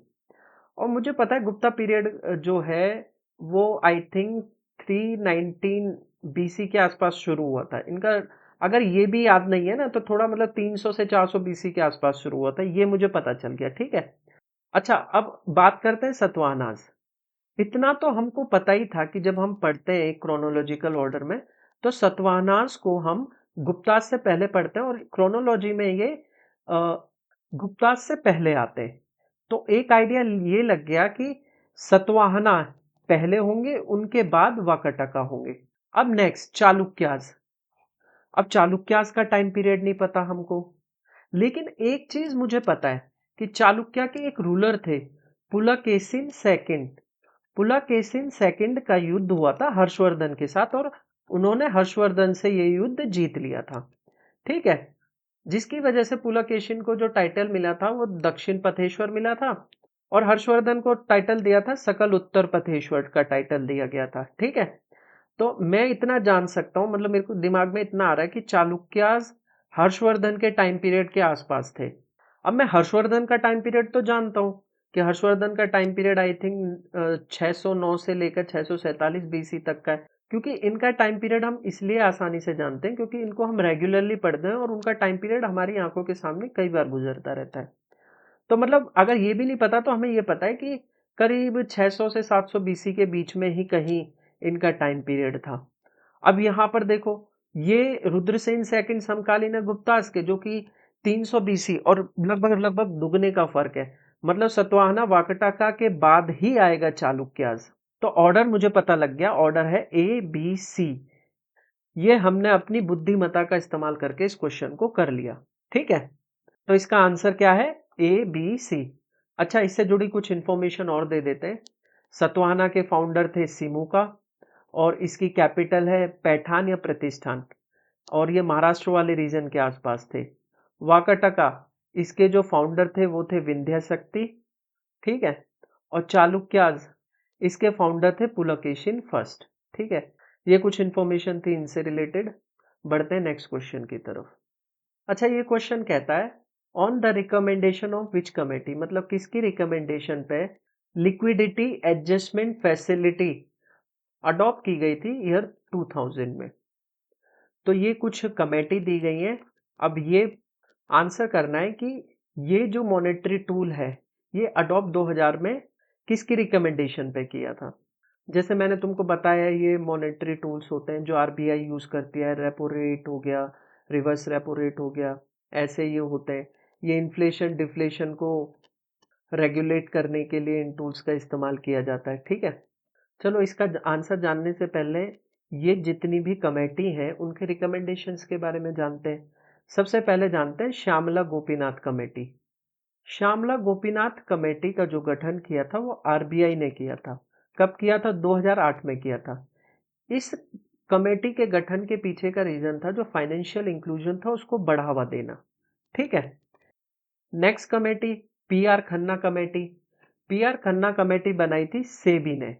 और मुझे पता है गुप्ता पीरियड जो है वो आई थिंक 319 बीसी के आसपास शुरू हुआ था इनका। अगर ये भी याद नहीं है ना तो थोड़ा मतलब 300 से 400 बीसी के आसपास शुरू हुआ था, ये मुझे पता चल गया। ठीक है, अच्छा अब बात करते हैं सतवाहनास। इतना तो हमको पता ही था कि जब हम पढ़ते हैं क्रोनोलॉजिकल ऑर्डर में तो सतवाहनास को हम गुप्तास से पहले पढ़ते हैं और क्रोनोलॉजी में ये अ, गुप्तास से पहले आते हैं। तो एक आइडिया ये लग गया कि सतवाहना पहले होंगे, उनके बाद वाकाटका होंगे। अब नेक्स्ट चालुक्यास। अब चालुक्यास का टाइम पीरियड नहीं पता हमको, लेकिन एक चीज मुझे पता है कि चालुक्य के एक रूलर थे पुलकेशिन सेकंड। पुलकेशिन सेकंड का युद्ध हुआ था हर्षवर्धन के साथ और उन्होंने हर्षवर्धन से ये युद्ध जीत लिया था। ठीक है, जिसकी वजह से पुलकेशिन को जो टाइटल मिला था वो दक्षिण पथेश्वर मिला था और हर्षवर्धन को टाइटल दिया था सकल उत्तर पथेश्वर का टाइटल दिया गया था। ठीक है, तो मैं इतना जान सकता हूँ, मतलब मेरे को दिमाग में इतना आ रहा है कि चालुक्यास हर्षवर्धन के टाइम पीरियड के आसपास थे। अब मैं हर्षवर्धन का टाइम पीरियड तो जानता हूँ कि हर्षवर्धन का टाइम पीरियड आई थिंक 609 से लेकर 647 बीसी तक का है, क्योंकि इनका टाइम पीरियड हम इसलिए आसानी से जानते हैं क्योंकि इनको हम रेगुलरली पढ़ते हैं और उनका टाइम पीरियड हमारी आंखों के सामने कई बार गुजरता रहता है। तो मतलब अगर ये भी नहीं पता तो हमें ये पता है कि करीब 600 से 700 बीसी के बीच में ही कहीं इनका टाइम पीरियड था। अब यहाँ पर देखो, ये रुद्रसेन सेकंड समकालीन है गुप्तास के, जो कि 300 बीसी और लगभग लगभग दुगने का फर्क है। मतलब सतवाहना वाकटाका के बाद ही आएगा चालुक्यास। तो ऑर्डर मुझे पता लग गया, ऑर्डर है ए बी सी। ये हमने अपनी बुद्धिमत्ता का इस्तेमाल करके इस क्वेश्चन को कर लिया। ठीक है, तो इसका आंसर क्या है? A B C. अच्छा, इससे जुड़ी कुछ इंफॉर्मेशन और दे देते हैं। सतवाहना के फाउंडर थे सिमुका और इसकी कैपिटल है पैठान या प्रतिष्ठान, और ये महाराष्ट्र वाले रीजन के आसपास थे। वाकाटका, इसके जो फाउंडर थे वो थे विंध्य शक्ति। ठीक है, और चालुक्याज, इसके फाउंडर थे पुलकेशिन फर्स्ट। ठीक है, ये कुछ इंफॉर्मेशन थी इनसे रिलेटेड। बढ़ते हैं नेक्स्ट क्वेश्चन की तरफ। अच्छा, ये क्वेश्चन कहता है on the recommendation of which committee, मतलब किसकी रिकमेंडेशन पे लिक्विडिटी एडजस्टमेंट फैसिलिटी अडॉप्ट की गई थी ईयर 2000 में। तो ये कुछ कमेटी दी गई है। अब ये आंसर करना है कि ये जो मॉनेटरी टूल है ये अडॉप्ट 2000 में किसकी रिकमेंडेशन पे किया था। जैसे मैंने तुमको बताया, ये मॉनेटरी टूल्स होते हैं जो आरबीआई यूज करती है। रेपो रेट हो गया, रिवर्स रेपो रेट हो गया, ऐसे ये होते हैं। ये इन्फ्लेशन डिफ्लेशन को रेगुलेट करने के लिए इन टूल्स का इस्तेमाल किया जाता है। ठीक है, चलो इसका आंसर जानने से पहले ये जितनी भी कमेटी हैं उनके रिकमेंडेशंस के बारे में जानते हैं। सबसे पहले जानते हैं श्यामला गोपीनाथ कमेटी। श्यामला गोपीनाथ कमेटी का जो गठन किया था वो आरबीआई ने किया था। कब किया था? 2008 में किया था। इस कमेटी के गठन के पीछे का रीजन था जो फाइनेंशियल इंक्लूजन था उसको बढ़ावा देना। ठीक है, next committee P R Khanna committee. P R Khanna committee बनाई थी सेबी ने,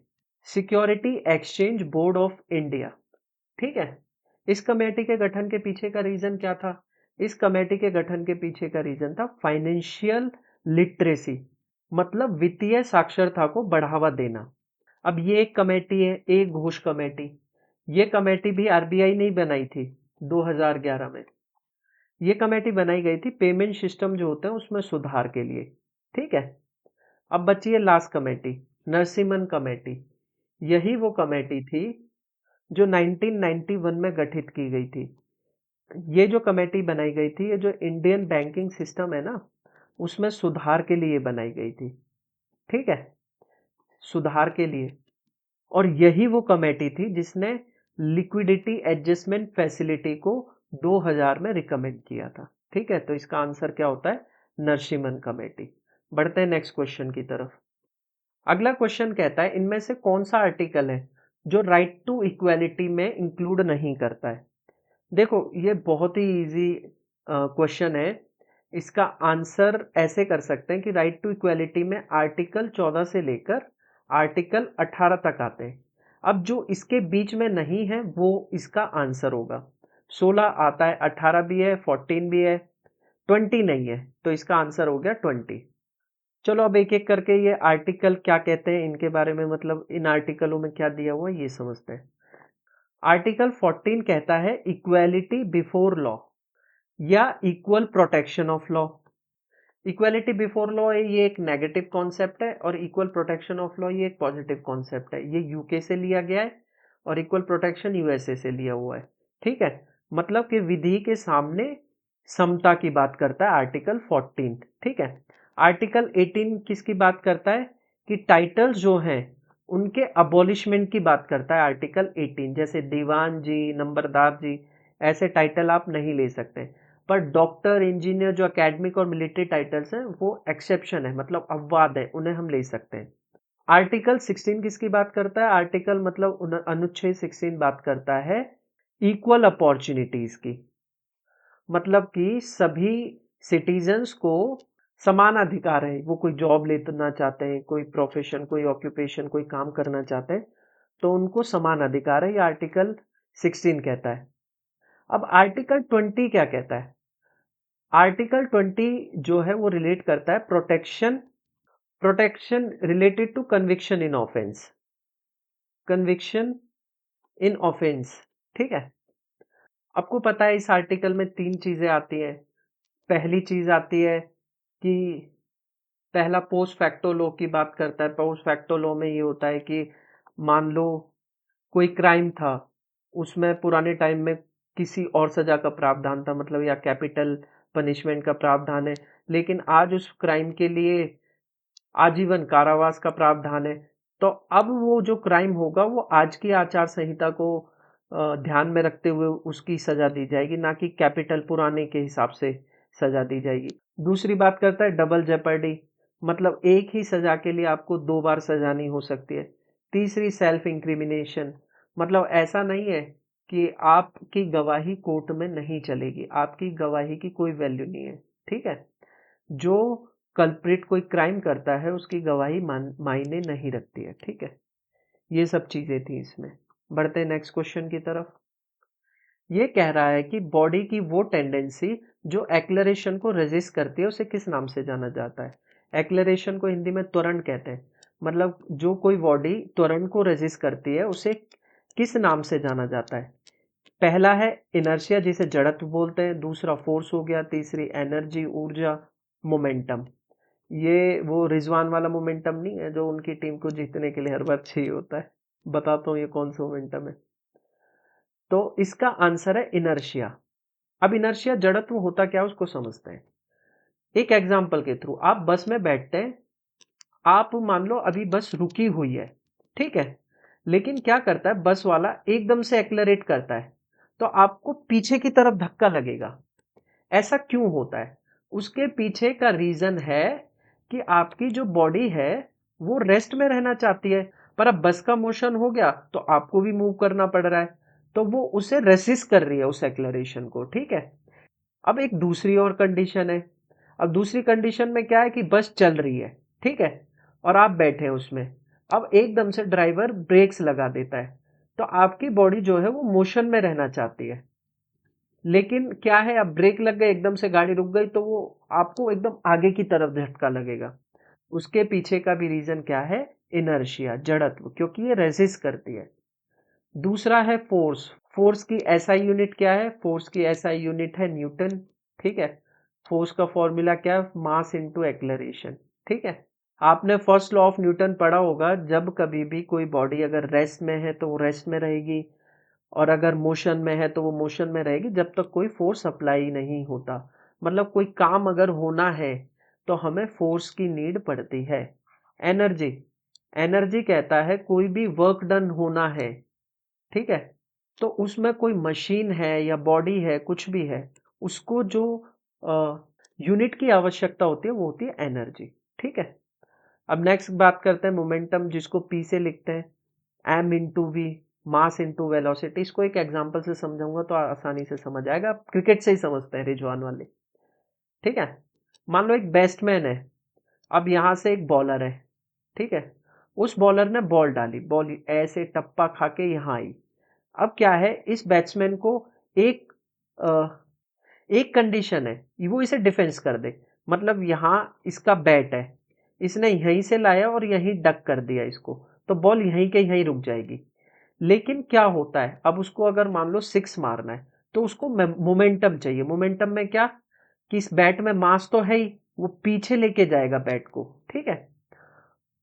security exchange board of India. ठीक है, इस कमेटी के गठन के पीछे का रीजन क्या था? इस कमेटी के गठन के पीछे का रीजन था फाइनेंशियल लिटरेसी, मतलब वित्तीय साक्षरता को बढ़ावा देना। अब ये एक कमेटी है, एक घोष कमेटी। ये कमेटी भी आरबीआई ने ही बनाई थी 2011 में। ये कमेटी बनाई गई थी पेमेंट सिस्टम जो होते हैं उसमें सुधार के लिए। ठीक है, अब बची है लास्ट कमेटी, नरसिम्हन कमेटी। यही वो कमेटी थी जो 1991 में गठित की गई थी। ये जो कमेटी बनाई गई थी, ये जो इंडियन बैंकिंग सिस्टम है ना उसमें सुधार के लिए बनाई गई थी। ठीक है, सुधार के लिए। और यही वो कमेटी थी जिसने लिक्विडिटी एडजस्टमेंट फैसिलिटी को 2000 में रिकमेंड किया था। ठीक है, तो इसका आंसर क्या होता है? नरसिम्हन कमेटी। बढ़ते हैं नेक्स्ट क्वेश्चन की तरफ। अगला क्वेश्चन कहता है इनमें से कौन सा आर्टिकल है जो राइट टू इक्वालिटी में इंक्लूड नहीं करता है। देखो, ये बहुत ही इजी क्वेश्चन है। इसका आंसर ऐसे कर सकते हैं कि राइट टू इक्वालिटी में आर्टिकल 14 से लेकर आर्टिकल 18 तक आते हैं। अब जो इसके बीच में नहीं है वो इसका आंसर होगा। 16 आता है, 18 भी है, 14 भी है, 20 नहीं है, तो इसका आंसर हो गया 20। चलो अब एक एक करके ये आर्टिकल क्या कहते हैं इनके बारे में, मतलब इन आर्टिकलों में क्या दिया हुआ है ये समझते हैं। आर्टिकल 14 कहता है इक्वालिटी बिफोर लॉ या equal protection of law. Equality before law है, ये एक नेगेटिव कॉन्सेप्ट है, और इक्वल प्रोटेक्शन ऑफ लॉ ये एक पॉजिटिव कॉन्सेप्ट है। ये यूके से लिया गया है और इक्वल प्रोटेक्शन यूएसए से लिया हुआ है। ठीक है, मतलब कि विधि के सामने समता की बात करता है आर्टिकल 14। ठीक है, आर्टिकल 18 किसकी बात करता है? कि टाइटल्स जो हैं उनके अबॉलिशमेंट की बात करता है आर्टिकल 18। जैसे दीवान जी, नंबरदार जी, ऐसे टाइटल आप नहीं ले सकते। पर डॉक्टर, इंजीनियर जो एकेडमिक और मिलिट्री टाइटल्स हैं वो एक्सेप्शन है, मतलब अपवाद है, उन्हें हम ले सकते हैं। आर्टिकल 16 किसकी बात करता है? आर्टिकल मतलब अनुच्छेद 16 बात करता है इक्वल अपॉर्चुनिटीज की, मतलब कि सभी सिटीजन्स को समान अधिकार है। वो कोई जॉब लेना चाहते हैं, कोई प्रोफेशन, कोई ऑक्यूपेशन, कोई काम करना चाहते हैं तो उनको समान अधिकार है, ये आर्टिकल 16 कहता है। अब आर्टिकल 20 क्या कहता है? आर्टिकल 20 जो है वो रिलेट करता है protection, protection related to conviction in offence, conviction in offence. ठीक है, आपको पता है इस आर्टिकल में तीन चीजें आती हैं। पहली चीज आती है कि पहला पोस्ट फैक्टो लॉ की बात करता है। पोस्ट फैक्टो लॉ में ये होता है कि मान लो कोई क्राइम था, उसमें पुराने टाइम में किसी और सजा का प्रावधान था, मतलब या कैपिटल पनिशमेंट का प्रावधान है, लेकिन आज उस क्राइम के लिए आजीवन कारावास का प्रावधान है। तो अब वो जो क्राइम होगा वो आज की आचार संहिता को ध्यान में रखते हुए उसकी सजा दी जाएगी, ना कि कैपिटल पुराने के हिसाब से सजा दी जाएगी। दूसरी बात करता है डबल जेपर्डी, मतलब एक ही सजा के लिए आपको 2 बार सजा नहीं हो सकती है। तीसरी सेल्फ इंक्रिमिनेशन, मतलब ऐसा नहीं है कि आपकी गवाही कोर्ट में नहीं चलेगी, आपकी गवाही की कोई वैल्यू नहीं है, ठीक है। जो कल्प्रिट कोई क्राइम करता है उसकी गवाही मायने नहीं रखती है, ठीक है। ये सब चीजें थी इसमें। बढ़ते हैं नेक्स्ट क्वेश्चन की तरफ। ये कह रहा है कि बॉडी की वो टेंडेंसी जो एक्लेरेशन को रेजिस्ट करती है उसे किस नाम से जाना जाता है। एक्लेरेशन को हिंदी में त्वरण कहते हैं, मतलब जो कोई बॉडी त्वरण को रेजिस्ट करती है उसे किस नाम से जाना जाता है। पहला है इनर्शिया जिसे जड़त्व बोलते हैं, दूसरा फोर्स हो गया, तीसरी एनर्जी ऊर्जा, मोमेंटम। ये वो रिजवान वाला मोमेंटम नहीं है जो उनकी टीम को जीतने के लिए हर बार चाहिए होता है। बताता हूँ ये कौन सा मोमेंटम है। तो इसका आंसर है इनर्शिया। अब इनर्शिया जड़त्व होता क्या है उसको समझते हैं एक एग्जाम्पल के थ्रू। आप बस में बैठते हैं, आप मान लो अभी बस रुकी हुई है, ठीक है, लेकिन क्या करता है बस वाला एकदम से एक्लेरेट करता है, तो आपको पीछे की तरफ धक्का लगेगा। ऐसा क्यों होता है? उसके पीछे का रीजन है कि आपकी जो बॉडी है वो रेस्ट में रहना चाहती है, पर अब बस का मोशन हो गया तो आपको भी मूव करना पड़ रहा है, तो वो उसे रेसिस्ट कर रही है उस एक्लेरेशन को, ठीक है। अब एक दूसरी और कंडीशन है। अब दूसरी कंडीशन में क्या है कि बस चल रही है, ठीक है, और आप बैठे हैं उसमें। अब एकदम से ड्राइवर ब्रेक्स लगा देता है, तो आपकी बॉडी जो है वो मोशन में रहना चाहती है, लेकिन क्या है अब ब्रेक लग गए, एकदम से गाड़ी रुक गई, तो वो आपको एकदम आगे की तरफ झटका लगेगा। उसके पीछे का भी रीजन क्या है? इनर्शिया, जड़त्व, क्योंकि ये रेजिस्ट करती है। दूसरा है फोर्स। फोर्स की एसआई यूनिट क्या है? फोर्स की एसआई यूनिट है न्यूटन, ठीक है। फोर्स का फॉर्मूला क्या है? मास इनटू एक्लेरेशन, ठीक है। आपने फर्स्ट लॉ ऑफ न्यूटन पढ़ा होगा, जब कभी भी कोई बॉडी अगर रेस्ट में है तो वो रेस्ट में रहेगी, और अगर मोशन में है तो वो मोशन में रहेगी जब तक कोई फोर्स अप्लाई नहीं होता। मतलब कोई काम अगर होना है तो हमें फोर्स की नीड पड़ती है। एनर्जी, एनर्जी कहता है कोई भी वर्क डन होना है, ठीक है, तो उसमें कोई मशीन है या बॉडी है, कुछ भी है, उसको जो यूनिट की आवश्यकता होती है वो होती है एनर्जी, ठीक है। अब नेक्स्ट बात करते हैं मोमेंटम, जिसको पी से लिखते हैं M into V, mass into velocity. इसको एक एग्जांपल से समझाऊंगा तो आसानी से समझ आएगा। आप क्रिकेट से ही समझते हैं रिजवान वाले, ठीक है। मान लो एक बैट्समैन है, अब यहां से एक बॉलर है, ठीक है। उस बॉलर ने बॉल डाली, बॉल ऐसे टप्पा खा के यहां आई। अब क्या है, इस बैट्समैन को एक एक कंडीशन है, वो इसे डिफेंस कर दे। मतलब यहां इसका बैट है, इसने यहीं से लाया और यहीं डक कर दिया इसको, तो बॉल यहीं के यहीं रुक जाएगी। लेकिन क्या होता है, अब उसको अगर मान लो सिक्स मारना है तो उसको मोमेंटम चाहिए। मोमेंटम में क्या कि इस बैट में मास तो है ही, वो पीछे लेके जाएगा बैट को, ठीक है,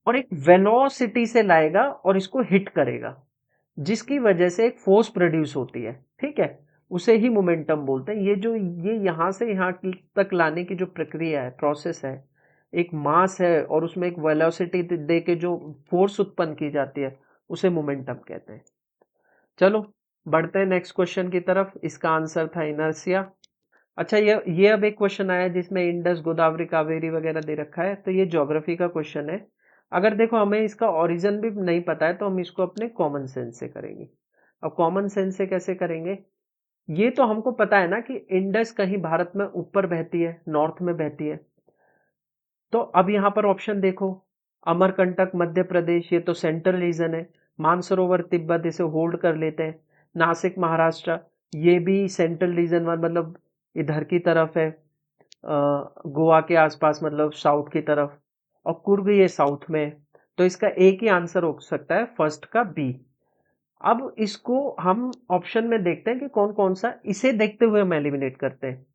और एक वेलोसिटी से लाएगा और इसको हिट करेगा, जिसकी वजह से एक फोर्स प्रोड्यूस होती है, ठीक है। उसे ही मोमेंटम बोलते हैं। ये यहां से यहां तक लाने की जो प्रक्रिया है, प्रोसेस है, एक मास है और उसमें एक वेलोसिटी दे के जो फोर्स उत्पन्न की जाती है उसे मोमेंटम कहते हैं। चलो बढ़ते हैं नेक्स्ट क्वेश्चन की तरफ। इसका आंसर था इनर्शिया। अच्छा, ये अब एक क्वेश्चन आया जिसमें इंडस गोदावरी कावेरी वगैरह दे रखा है, तो ये ज्योग्राफी का क्वेश्चन है। अगर देखो हमें इसका ओरिजिन भी नहीं पता है तो हम इसको अपने कॉमन सेंस से करेंगे। अब कॉमन सेंस से कैसे करेंगे? ये तो हमको पता है ना कि इंडस कहीं भारत में ऊपर बहती है, नॉर्थ में बहती है। तो अब यहां पर ऑप्शन देखो, अमरकंटक मध्य प्रदेश, ये तो सेंट्रल रीजन है। मानसरोवर तिब्बत, इसे होल्ड कर लेते हैं। नासिक महाराष्ट्र, ये भी सेंट्रल रीजन मतलब इधर की तरफ है, गोवा के आसपास, मतलब साउथ की तरफ, और कुर्ग ये साउथ में है। तो इसका एक ही आंसर हो सकता है, फर्स्ट का बी। अब इसको हम ऑप्शन में देखते हैं कि कौन कौन सा, इसे देखते हुए हम एलिमिनेट करते हैं।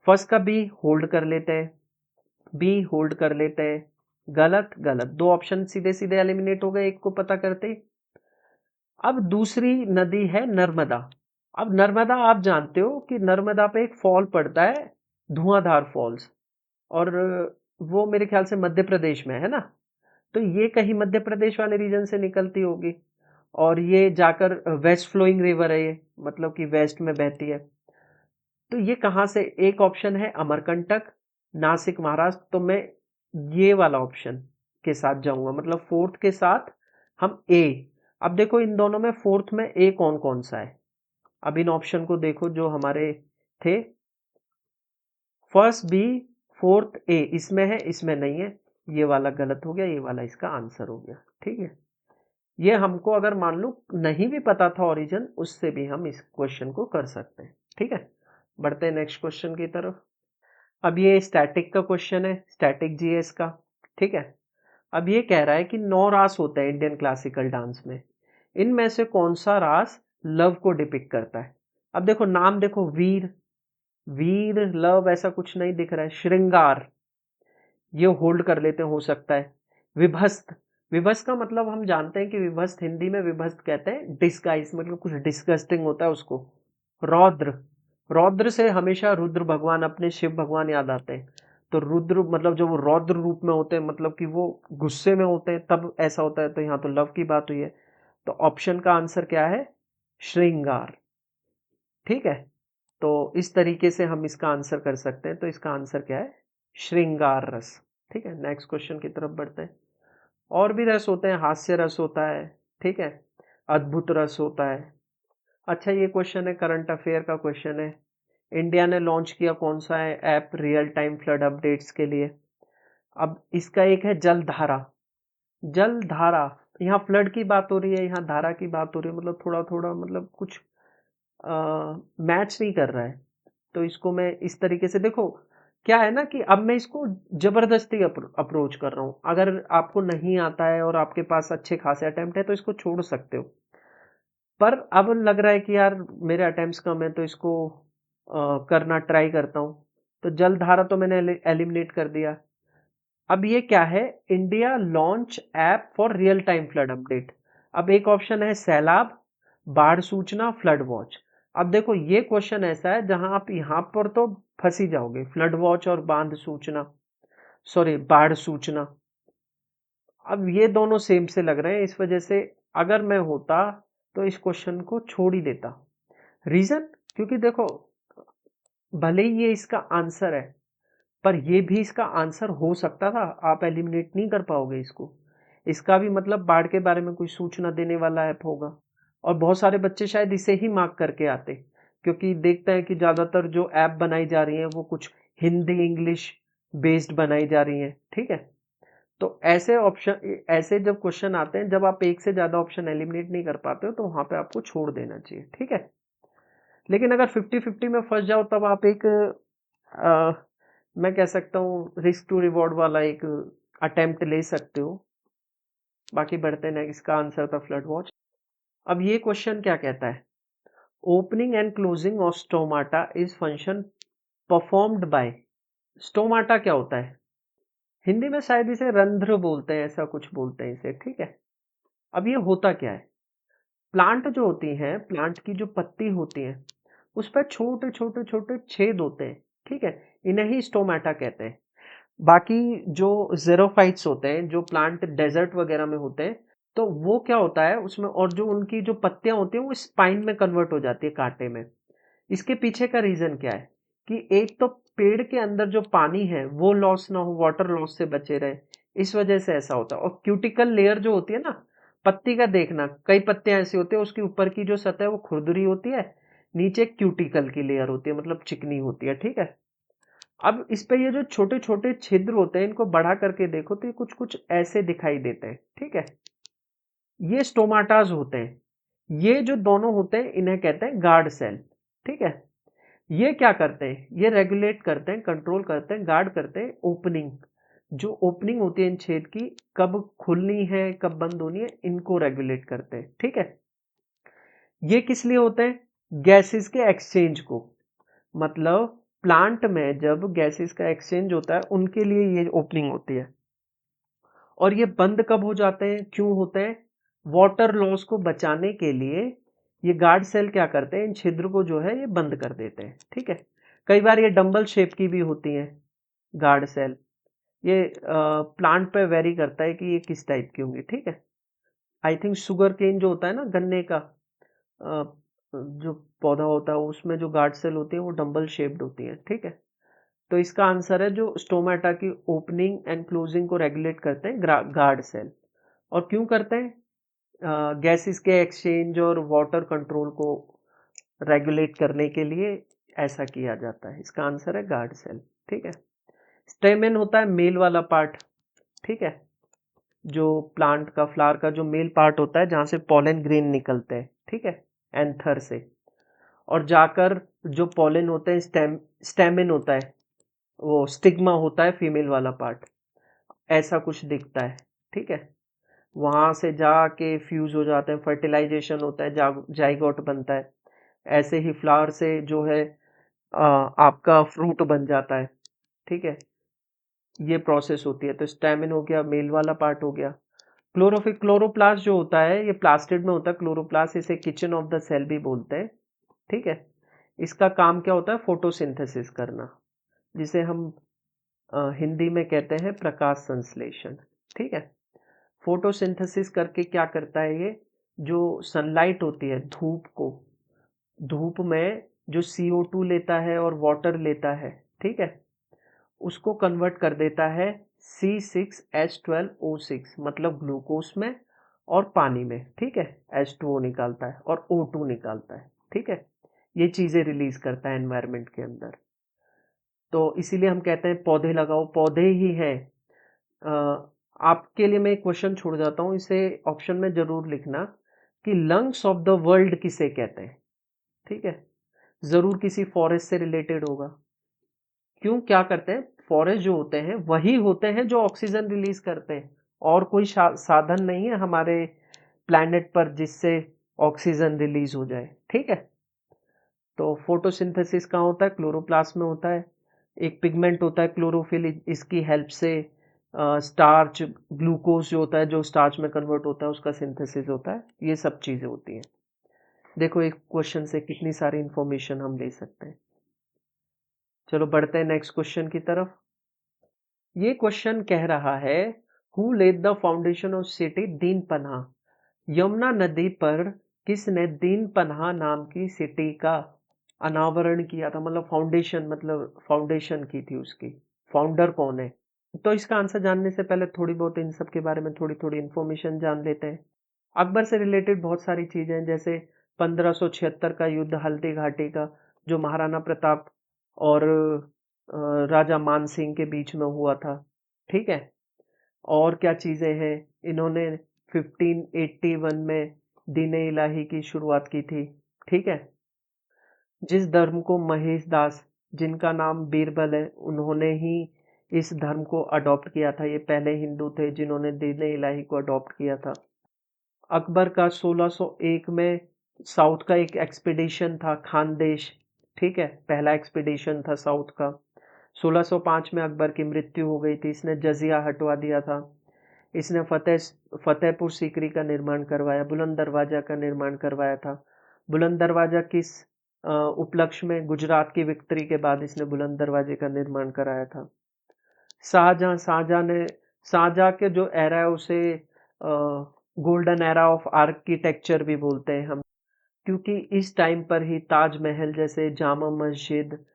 फर्स्ट का बी होल्ड कर लेते हैं, बी होल्ड कर लेते हैं, गलत गलत, 2 ऑप्शन सीधे सीधे एलिमिनेट हो गए एक को पता करते ही। अब दूसरी नदी है नर्मदा। अब नर्मदा आप जानते हो कि नर्मदा पे एक फॉल पड़ता है, धुआंधार फॉल्स, और वो मेरे ख्याल से मध्य प्रदेश में है ना। तो ये कहीं मध्य प्रदेश वाले रीजन से निकलती होगी, और ये जाकर वेस्ट फ्लोइंग रिवर है, ये मतलब कि वेस्ट में बहती है। तो ये कहाँ से, एक ऑप्शन है अमरकंटक, नासिक महाराष्ट्र, तो मैं ये वाला ऑप्शन के साथ जाऊंगा, मतलब फोर्थ के साथ हम ए। अब देखो इन दोनों में फोर्थ में ए कौन कौन सा है, अब इन ऑप्शन को देखो जो हमारे थे, फर्स्ट बी फोर्थ ए, इसमें है इसमें नहीं है, ये वाला गलत हो गया, ये वाला इसका आंसर हो गया। ठीक है, ये हमको अगर मान लो नहीं भी पता था ओरिजिन, उससे भी हम इस क्वेश्चन को कर सकते हैं। ठीक है, बढ़ते हैं नेक्स्ट क्वेश्चन की तरफ। अब ये स्टैटिक का क्वेश्चन है, स्टैटिक जीएस का। ठीक है, अब ये कह रहा है कि 9 रास होते हैं इंडियन क्लासिकल डांस में, इनमें से कौन सा रास लव को डिपिक्ट करता है। अब देखो नाम देखो, वीर, वीर लव ऐसा कुछ नहीं दिख रहा है, श्रृंगार ये होल्ड कर लेते हैं, हो सकता है। विभस्त, विभस्त का मतलब हम जानते हैं कि विभस्त हिंदी में विभस्त कहते हैं डिस्गाइज, मतलब कुछ डिस्गस्टिंग होता है उसको। रौद्र, रौद्र से हमेशा रुद्र भगवान, अपने शिव भगवान याद आते हैं। तो रुद्र मतलब जब वो रौद्र रूप में होते हैं, मतलब कि वो गुस्से में होते हैं तब ऐसा होता है। तो यहाँ तो लव की बात हुई है, तो ऑप्शन का आंसर क्या है, श्रृंगार। ठीक है, तो इस तरीके से हम इसका आंसर कर सकते हैं। तो इसका आंसर क्या है, श्रृंगार रस। ठीक है, नेक्स्ट क्वेश्चन की तरफ बढ़ते हैं। और भी रस होते हैं, हास्य रस होता है, ठीक है, अद्भुत रस होता है। अच्छा ये क्वेश्चन है, करंट अफेयर का क्वेश्चन है, इंडिया ने लॉन्च किया कौन सा है app real time flood updates के लिए। अब इसका एक है जलधारा, जलधारा, यहाँ फ्लड की बात हो रही है, यहाँ धारा की बात हो रही है, मतलब थोड़ा थोड़ा मतलब कुछ मैच नहीं कर रहा है। तो इसको मैं इस तरीके से, देखो क्या है ना कि अब मैं इसको जबरदस्ती अप्रोच कर रहा हूँ। अगर आपको नहीं आता है और आपके पास अच्छे खासे अटेम्प्ट है तो इसको छोड़ सकते हो, पर अब लग रहा है कि यार मेरे अटेम्प्ट्स कम है तो इसको करना ट्राई करता हूँ। तो जलधारा तो मैंने एलिमिनेट कर दिया। अब ये क्या है, India launch app for real time flood update. अब एक ऑप्शन है सैलाब, बाढ़ सूचना, फ्लड वॉच। अब देखो ये क्वेश्चन ऐसा है जहां आप यहां पर तो फंसी जाओगे, फ्लड वॉच और बांध सूचना, सॉरी बाढ़ सूचना। अब ये दोनों सेम से लग रहे हैं, इस वजह से अगर मैं होता तो इस क्वेश्चन को छोड़ ही देता। रीजन, क्योंकि देखो भले ही ये इसका आंसर है, पर ये भी इसका आंसर हो सकता था, आप एलिमिनेट नहीं कर पाओगे इसको। इसका भी मतलब बाढ़ के बारे में कोई सूचना देने वाला ऐप होगा, और बहुत सारे बच्चे शायद इसे ही मार्क करके आते, क्योंकि देखते हैं कि ज़्यादातर जो ऐप बनाई जा रही हैं वो कुछ हिंदी इंग्लिश बेस्ड बनाई जा रही हैं। ठीक है, तो ऐसे ऑप्शन, ऐसे जब क्वेश्चन आते हैं जब आप एक से ज़्यादा ऑप्शन एलिमिनेट नहीं कर पाते हो, तो वहाँ पे आपको छोड़ देना चाहिए। ठीक है, लेकिन अगर 50-50 में फंस जाओ तब आप एक मैं कह सकता हूँ रिस्क टू रिवॉर्ड वाला एक अटेम्प्ट ले सकते हो। बाकी बढ़ते हैं, इसका आंसर था फ्लड वॉच। अब ये क्वेश्चन क्या कहता है, opening and closing of stomata is function performed by. Stomata क्या होता है, हिंदी में शायद इसे रंध्र बोलते हैं, ऐसा कुछ बोलते हैं इसे। ठीक है, अब ये होता क्या है, प्लांट जो होती हैं, प्लांट की जो पत्ती होती है उस पर छोटे छोटे छोटे छेद होते हैं। ठीक है, इन्हें ही स्टोमाटा कहते हैं। बाकी जो ज़ेरोफाइट्स होते हैं, जो प्लांट डेजर्ट वगैरह में होते हैं, तो वो क्या होता है उसमें, और जो उनकी जो पत्तियां होती हैं वो स्पाइन में कन्वर्ट हो जाती है, कांटे में। इसके पीछे का रीजन क्या है कि एक तो पेड़ के अंदर जो पानी है वो लॉस ना हो, वाटर लॉस से बचे रहे, इस वजह से ऐसा होता है। और क्यूटिकल लेयर जो होती है ना पत्ती का, देखना कई पत्तियां ऐसी होती है उसकी ऊपर की जो सतह है वो खुरदुरी होती है, नीचे क्यूटिकल की लेयर होती है, मतलब चिकनी होती है। ठीक है, अब इस पे ये जो छोटे छोटे छिद्र होते हैं इनको बढ़ा करके देखो तो ये कुछ कुछ ऐसे दिखाई देते हैं। ठीक है, ये स्टोमाटाज होते हैं, ये जो दोनों होते हैं इन्हें कहते हैं गार्ड सेल। ठीक है, ये क्या करते हैं, ये रेगुलेट करते हैं, कंट्रोल करते हैं, गार्ड करते हैं ओपनिंग, जो ओपनिंग होती है इन छेद की, कब खुलनी है कब बंद होनी है, इनको रेगुलेट करते हैं। ठीक है, ये किस लिए होते हैं, गैसेस के एक्सचेंज को, मतलब प्लांट में जब गैसेस का एक्सचेंज होता है उनके लिए ये ओपनिंग होती है। और ये बंद कब हो जाते हैं, क्यों होते हैं? वाटर लॉस को बचाने के लिए ये गार्ड सेल क्या करते हैं, इन छिद्र को जो है ये बंद कर देते हैं। ठीक है, कई बार ये डंबल शेप की भी होती हैं गार्ड सेल। ये प्लांट पे वेरी करता है कि ये किस टाइप की होंगी। ठीक है, आई थिंक शुगर केन जो होता है ना, गन्ने का जो पौधा होता है, उसमें जो गार्ड सेल होती है वो डंबल शेप्ड होती है। ठीक है, तो इसका आंसर है जो स्टोमेटा की ओपनिंग एंड क्लोजिंग को रेगुलेट करते हैं गार्ड सेल। और क्यों करते हैं? गैसेस के एक्सचेंज और वाटर कंट्रोल को रेगुलेट करने के लिए ऐसा किया जाता है। इसका आंसर है गार्ड सेल। ठीक है, स्टेमेन होता है मेल वाला पार्ट। ठीक है, जो प्लांट का फ्लावर का जो मेल पार्ट होता है जहां से पॉलन ग्रेन निकलते हैं। ठीक है, एंथर से, और जाकर जो पॉलन होते हैं स्टेमेन होता है, वो स्टिग्मा होता है फीमेल वाला पार्ट, ऐसा कुछ दिखता है। ठीक है, वहां से जाके फ्यूज हो जाते हैं, फर्टिलाइजेशन होता है, जाइगोट बनता है। ऐसे ही फ्लावर से जो है आपका फ्रूट बन जाता है। ठीक है, ये प्रोसेस होती है। तो स्टेमिन हो गया, मेल वाला पार्ट हो गया। क्लोरोप्लास्ट जो होता है ये प्लास्टिड में होता है। क्लोरोप्लास्ट, इसे किचन ऑफ द सेल भी बोलते हैं। ठीक है, इसका काम क्या होता है? फोटोसिंथेसिस करना, जिसे हम हिंदी में कहते हैं प्रकाश संश्लेषण। ठीक है, फोटोसिंथेसिस करके क्या करता है ये, जो सनलाइट होती है, धूप में जो CO2 लेता है और वाटर लेता है, ठीक है, उसको कन्वर्ट कर देता है C6H12O6, मतलब ग्लूकोज में और पानी में। ठीक है, H2O निकालता है और O2 निकालता है। ठीक है, ये चीजें रिलीज करता है एनवायरनमेंट के अंदर। तो इसीलिए हम कहते हैं पौधे लगाओ, पौधे ही हैं। आपके लिए मैं एक क्वेश्चन छोड़ जाता हूँ, इसे ऑप्शन में जरूर लिखना कि लंग्स ऑफ द वर्ल्ड किसे कहते हैं। ठीक है, जरूर किसी फॉरेस्ट से रिलेटेड होगा। क्यों, क्या करते हैं? फॉरेस्ट जो होते हैं वही होते हैं जो ऑक्सीजन रिलीज करते हैं, और कोई साधन नहीं है हमारे प्लैनेट पर जिससे ऑक्सीजन रिलीज हो जाए। ठीक है, तो फोटोसिंथेसिस कहाँ होता है? क्लोरोप्लास्ट में होता है। एक पिगमेंट होता है क्लोरोफिल, इसकी हेल्प से स्टार्च, ग्लूकोज जो होता है जो स्टार्च में कन्वर्ट होता है, उसका सिंथेसिस होता है। ये सब चीजें होती हैं। देखो एक क्वेश्चन से कितनी सारी इंफॉर्मेशन हम ले सकते हैं। चलो बढ़ते हैं नेक्स्ट क्वेश्चन की तरफ। ये क्वेश्चन कह रहा है, who laid the foundation of city Din Panah? Yamuna नदी पर किसने दीन पन्हा नाम की सिटी का अनावरण किया था? मतलब फाउंडेशन, मतलब फाउंडेशन की थी उसकी। फाउंडर कौन है? तो इसका आंसर जानने से पहले थोड़ी बहुत इन सब के बारे में थोड़ी थोड़ी इन्फॉर्मेशन जान लेते हैं। अकबर से रिलेटेड बहुत सारी चीजें हैं, जैसे 1576 का युद्ध हल्दी घाटी का, जो महाराणा प्रताप और राजा मान सिंह के बीच में हुआ था। ठीक है, और क्या चीजें हैं? इन्होंने 1581 में दीन इलाही की शुरुआत की थी। ठीक है, जिस धर्म को महेश दास, जिनका नाम बीरबल है, उन्होंने ही इस धर्म को अडॉप्ट किया था। ये पहले हिंदू थे जिन्होंने दीन इलाही को अडॉप्ट किया था। अकबर का 1601 में साउथ का एक एक्सपीडिशन था, खानदेश। ठीक है, पहला एक्सपीडिशन था साउथ का। 1605 में अकबर की मृत्यु हो गई थी। इसने जजिया हटवा दिया था। इसने फतेहपुर सीकरी का निर्माण करवाया, बुलंद दरवाजा का निर्माण करवाया था। बुलंद दरवाजा किस उपलक्ष्य में? गुजरात की विक्ट्री के बाद इसने बुलंद दरवाजे का निर्माण कराया था। शाहजहां के जो एरा है उसे गोल्डन एरा ऑफ आर्किटेक्चर भी बोलते हैं हम, क्योंकि इस टाइम पर ही ताजमहल जैसे जामा मस्जिद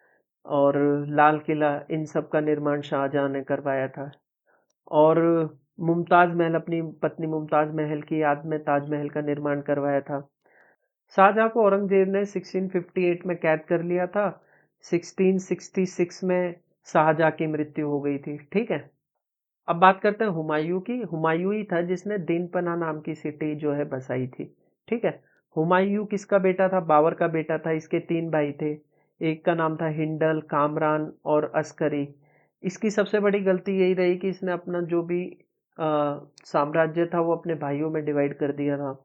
और लाल किला, इन सब का निर्माण शाहजहां ने करवाया था। और मुमताज महल, अपनी पत्नी मुमताज महल की याद में ताजमहल का निर्माण करवाया था। शाहजहां को औरंगजेब ने 1658 में कैद कर लिया था। 1666 में शाहजहां की मृत्यु हो गई थी। ठीक है, अब बात करते हैं हुमायूं की। हुमायूं ही था जिसने दीनपना नाम की सिटी जो है बसाई थी। ठीक है, हुमायूं किसका बेटा था? बाबर का बेटा था। इसके 3 भाई थे, एक का नाम था हिंडल, कामरान और अस्करी। इसकी सबसे बड़ी गलती यही रही कि इसने अपना जो भी साम्राज्य था वो अपने भाइयों में डिवाइड कर दिया था।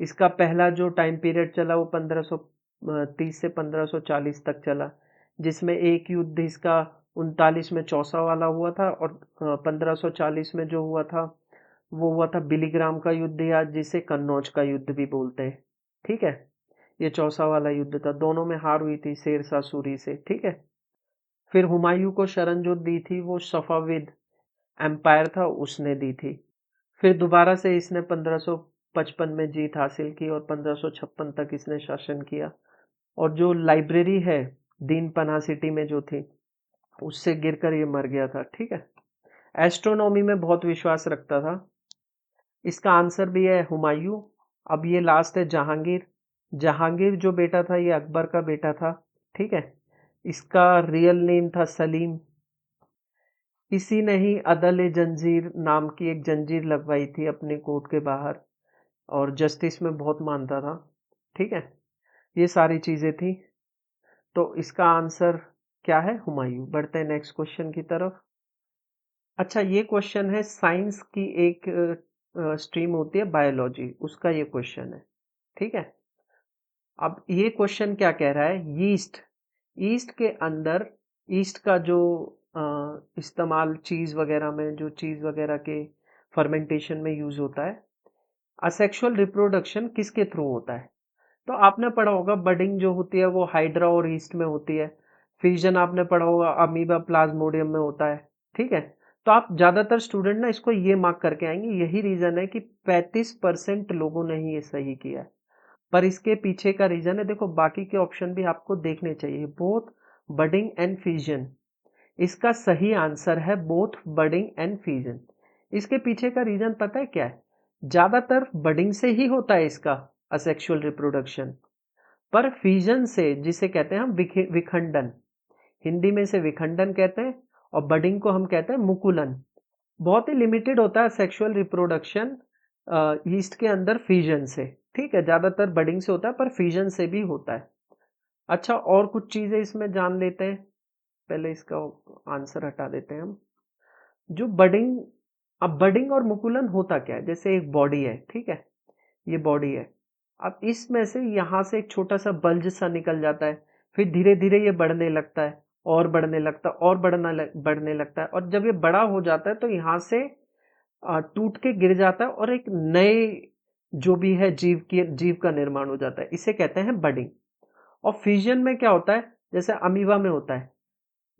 इसका पहला जो टाइम पीरियड चला वो 1530 से 1540 तक चला, जिसमें एक युद्ध इसका 39 में चौसा वाला हुआ था, और 1540 में जो हुआ था वो हुआ था बिलीग्राम का युद्ध, या जिसे कन्नौज का युद्ध भी बोलते हैं। ठीक है, ये चौसा वाला युद्ध था, दोनों में हार हुई थी शेरशाह सूरी से। ठीक है, फिर हुमायूं को शरण जो दी थी वो सफाविद एम्पायर था, उसने दी थी। फिर दोबारा से इसने 1555 में जीत हासिल की और 1556 तक इसने शासन किया। और जो लाइब्रेरी है दीन पनाह सिटी में जो थी, उससे गिरकर ये मर गया था। ठीक है, एस्ट्रोनॉमी में बहुत विश्वास रखता था। इसका आंसर भी है हुमायूं। अब ये लास्ट है जहांगीर। जहांगीर जो बेटा था ये अकबर का बेटा था। ठीक है, इसका रियल नेम था सलीम। इसी ने ही अदल ए जंजीर नाम की एक जंजीर लगवाई थी अपने कोर्ट के बाहर, और जस्टिस में बहुत मानता था। ठीक है, ये सारी चीजें थी। तो इसका आंसर क्या है? हुमायूं। बढ़ते हैं नेक्स्ट क्वेश्चन की तरफ। अच्छा, ये क्वेश्चन है साइंस की एक स्ट्रीम होती है बायोलॉजी, उसका ये क्वेश्चन है। ठीक है, अब ये क्वेश्चन क्या कह रहा है? यीस्ट, ईस्ट के अंदर, ईस्ट का जो इस्तेमाल चीज वगैरह में, जो चीज वगैरह के फर्मेंटेशन में यूज होता है, असेक्सुअल रिप्रोडक्शन किसके थ्रू होता है? तो आपने पढ़ा होगा बडिंग जो होती है वो हाइड्रा और ईस्ट में होती है। फ्यूजन आपने पढ़ा होगा अमीबा प्लाज्मोडियम में होता है। ठीक है, तो आप ज्यादातर स्टूडेंट ना इसको ये मार्क करके आएंगे, यही रीजन है कि 35% लोगों ने ही ये सही किया है। पर इसके पीछे का रीजन है, देखो बाकी के ऑप्शन भी आपको देखने चाहिए। बोथ बडिंग एंड फ्यूजन, इसका सही आंसर है बोथ बडिंग एंड फ्यूजन। इसके पीछे का रीजन पता है क्या है? ज्यादातर बडिंग से ही होता है इसका असेक्सुअल रिप्रोडक्शन, पर फ्यूजन से, जिसे कहते हैं हम विखंडन, हिंदी में से विखंडन कहते हैं, और बडिंग को हम कहते हैं मुकुलन। बहुत ही लिमिटेड होता है सेक्सुअल रिप्रोडक्शन ईस्ट के अंदर फ्यूजन से। ठीक है, ज्यादातर बडिंग से होता है पर फ्यूजन से भी होता है। अच्छा, और कुछ चीजें इसमें जान लेते हैं। पहले इसका आंसर हटा देते हैं हम। जो बडिंग, अब बडिंग और मुकुलन होता क्या है? जैसे एक बॉडी है, ठीक है, ये बॉडी है। अब इसमें से यहाँ से एक छोटा सा बल्ज सा निकल जाता है, फिर धीरे धीरे ये बढ़ने लगता है, और बढ़ने लगता है, और बढ़ने लगता है, और जब ये बड़ा हो जाता है तो यहाँ से टूट के गिर जाता है और एक नए जो भी है जीव का निर्माण हो जाता है। इसे कहते हैं बडिंग। और फ्यूजन में क्या होता है? जैसे अमीबा में होता है,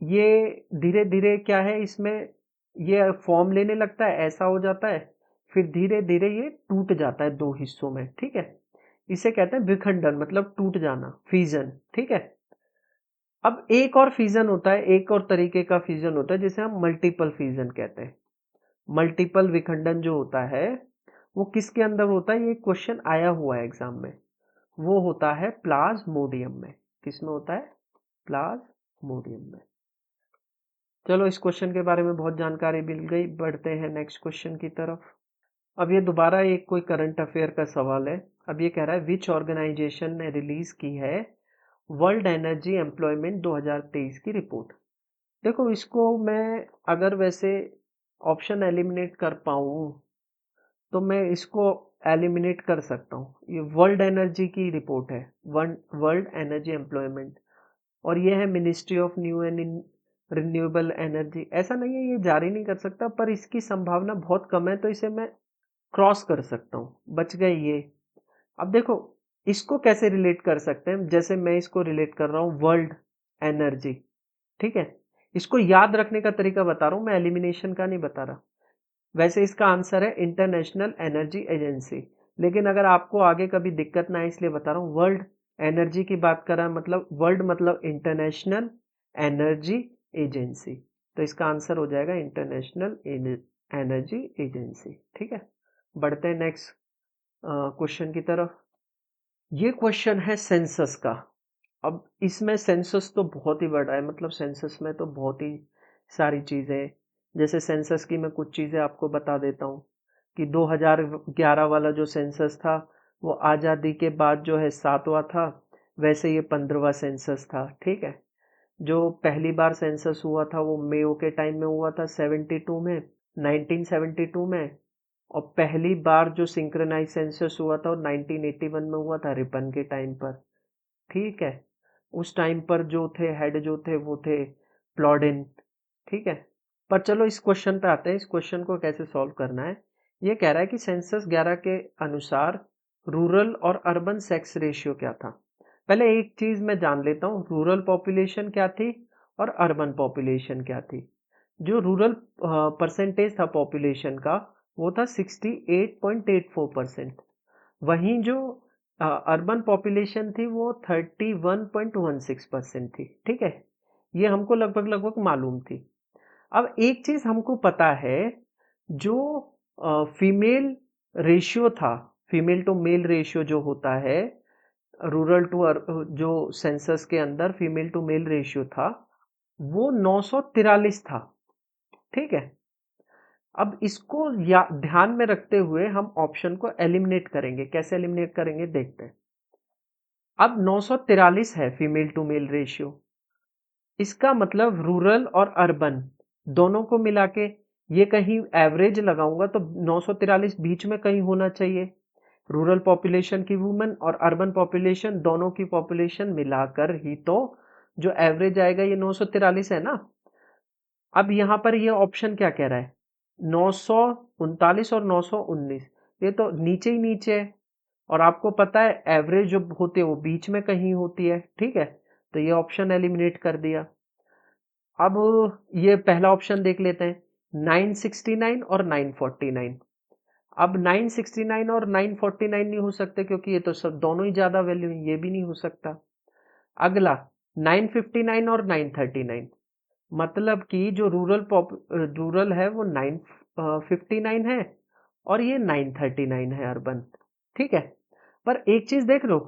ये धीरे धीरे क्या है इसमें, ये फॉर्म लेने लगता है, ऐसा हो जाता है, फिर धीरे धीरे ये टूट जाता है दो हिस्सों में। ठीक है, इसे कहते हैं विखंडन, मतलब टूट जाना, फ्यूजन। ठीक है, अब एक और फ्यूजन होता है, एक और तरीके का फ्यूजन होता है जिसे हम मल्टीपल फ्यूजन कहते हैं। मल्टीपल विखंडन जो होता है वो किसके अंदर होता है? ये क्वेश्चन आया हुआ है एग्जाम में। वो होता है प्लाज्मोडियम में। किसमें होता है? प्लाज्मोडियम में। चलो, इस क्वेश्चन के बारे में बहुत जानकारी मिल गई। बढ़ते हैं नेक्स्ट क्वेश्चन की तरफ। अब ये दोबारा एक कोई करंट अफेयर का सवाल है। अब ये कह रहा है विच ऑर्गेनाइजेशन ने रिलीज की है वर्ल्ड एनर्जी एम्प्लॉयमेंट 2023 की रिपोर्ट? देखो, इसको मैं अगर वैसे ऑप्शन एलिमिनेट कर पाऊँ तो मैं इसको एलिमिनेट कर सकता हूँ। ये वर्ल्ड एनर्जी की रिपोर्ट है, वर्ल्ड एनर्जी एम्प्लॉयमेंट, और ये है ministry of new and renewable energy. ऐसा नहीं है ये जारी नहीं कर सकता, पर इसकी संभावना बहुत कम है, तो इसे मैं क्रॉस कर सकता हूँ। बच गए ये। अब देखो, इसको कैसे रिलेट कर सकते हैं? जैसे मैं इसको रिलेट कर रहा हूँ वर्ल्ड एनर्जी। ठीक है, इसको याद रखने का तरीका बता रहा हूँ मैं, एलिमिनेशन का नहीं बता रहा। वैसे इसका आंसर है इंटरनेशनल एनर्जी एजेंसी, लेकिन अगर आपको आगे कभी दिक्कत ना आए इसलिए बता रहा हूँ, वर्ल्ड एनर्जी की बात कर रहा है, मतलब वर्ल्ड मतलब इंटरनेशनल एनर्जी एजेंसी। तो इसका आंसर हो जाएगा इंटरनेशनल एनर्जी एजेंसी। ठीक है, बढ़ते हैं नेक्स्ट क्वेश्चन की तरफ। ये क्वेश्चन है सेंसस का। अब इसमें सेंसस तो बहुत ही बड़ा है, मतलब सेंसस में तो बहुत ही सारी चीजें हैं। जैसे सेंसस की मैं कुछ चीजें आपको बता देता हूँ कि 2011 वाला जो सेंसस था वो आज़ादी के बाद जो है 7वां था, वैसे ये 15वां सेंसस था। ठीक है, जो पहली बार सेंसस हुआ था वो मेयो के टाइम में हुआ था 72 में, 1972 में। और पहली बार जो सिंक्रोनाइज सेंसस हुआ था वो 1981 में हुआ था रिपन के टाइम पर। ठीक है, उस टाइम पर जो थे हेड जो थे वो थे प्लॉडिन। ठीक है, पर चलो इस क्वेश्चन पे आते हैं, इस क्वेश्चन को कैसे सॉल्व करना है। ये कह रहा है कि सेंसस 11 के अनुसार रूरल और अर्बन सेक्स रेशियो क्या था। पहले एक चीज मैं जान लेता हूँ, रूरल पॉपुलेशन क्या थी और अर्बन पॉपुलेशन क्या थी। जो रूरल परसेंटेज था पॉपुलेशन का वो था 68.84%। वहीं जो अर्बन पॉपुलेशन थी वो 31.16% थी। ठीक है, ये हमको लगभग लगभग मालूम थी। अब एक चीज हमको पता है, जो फीमेल रेशियो था, फीमेल टू मेल रेशियो जो होता है रूरल टू जो सेंसस के अंदर फीमेल टू मेल रेशियो था वो 943 था। ठीक है, अब इसको ध्यान में रखते हुए हम ऑप्शन को एलिमिनेट करेंगे। कैसे एलिमिनेट करेंगे देखते हैं। अब 943 है फीमेल टू मेल रेशियो, इसका मतलब रूरल और अर्बन दोनों को मिला के ये कहीं एवरेज लगाऊंगा तो 943 बीच में कहीं होना चाहिए। रूरल पॉपुलेशन की वुमेन और अर्बन पॉपुलेशन दोनों की पॉपुलेशन मिलाकर ही तो जो एवरेज आएगा ये 943 है ना। अब यहां पर ये ऑप्शन क्या कह रहा है, 939 और 919, ये तो नीचे ही नीचे है और आपको पता है एवरेज जो होती है वो बीच में कहीं होती है। ठीक है, तो ये ऑप्शन एलिमिनेट कर दिया। अब ये पहला ऑप्शन देख लेते हैं, 969 और 949। अब 969 और 949 नहीं हो सकते क्योंकि ये तो सब दोनों ही ज्यादा वैल्यू है, ये भी नहीं हो सकता। अगला 959 और 939, मतलब कि जो रूरल है वो 959 है और ये 939 है अर्बन। ठीक है, पर एक चीज देख लो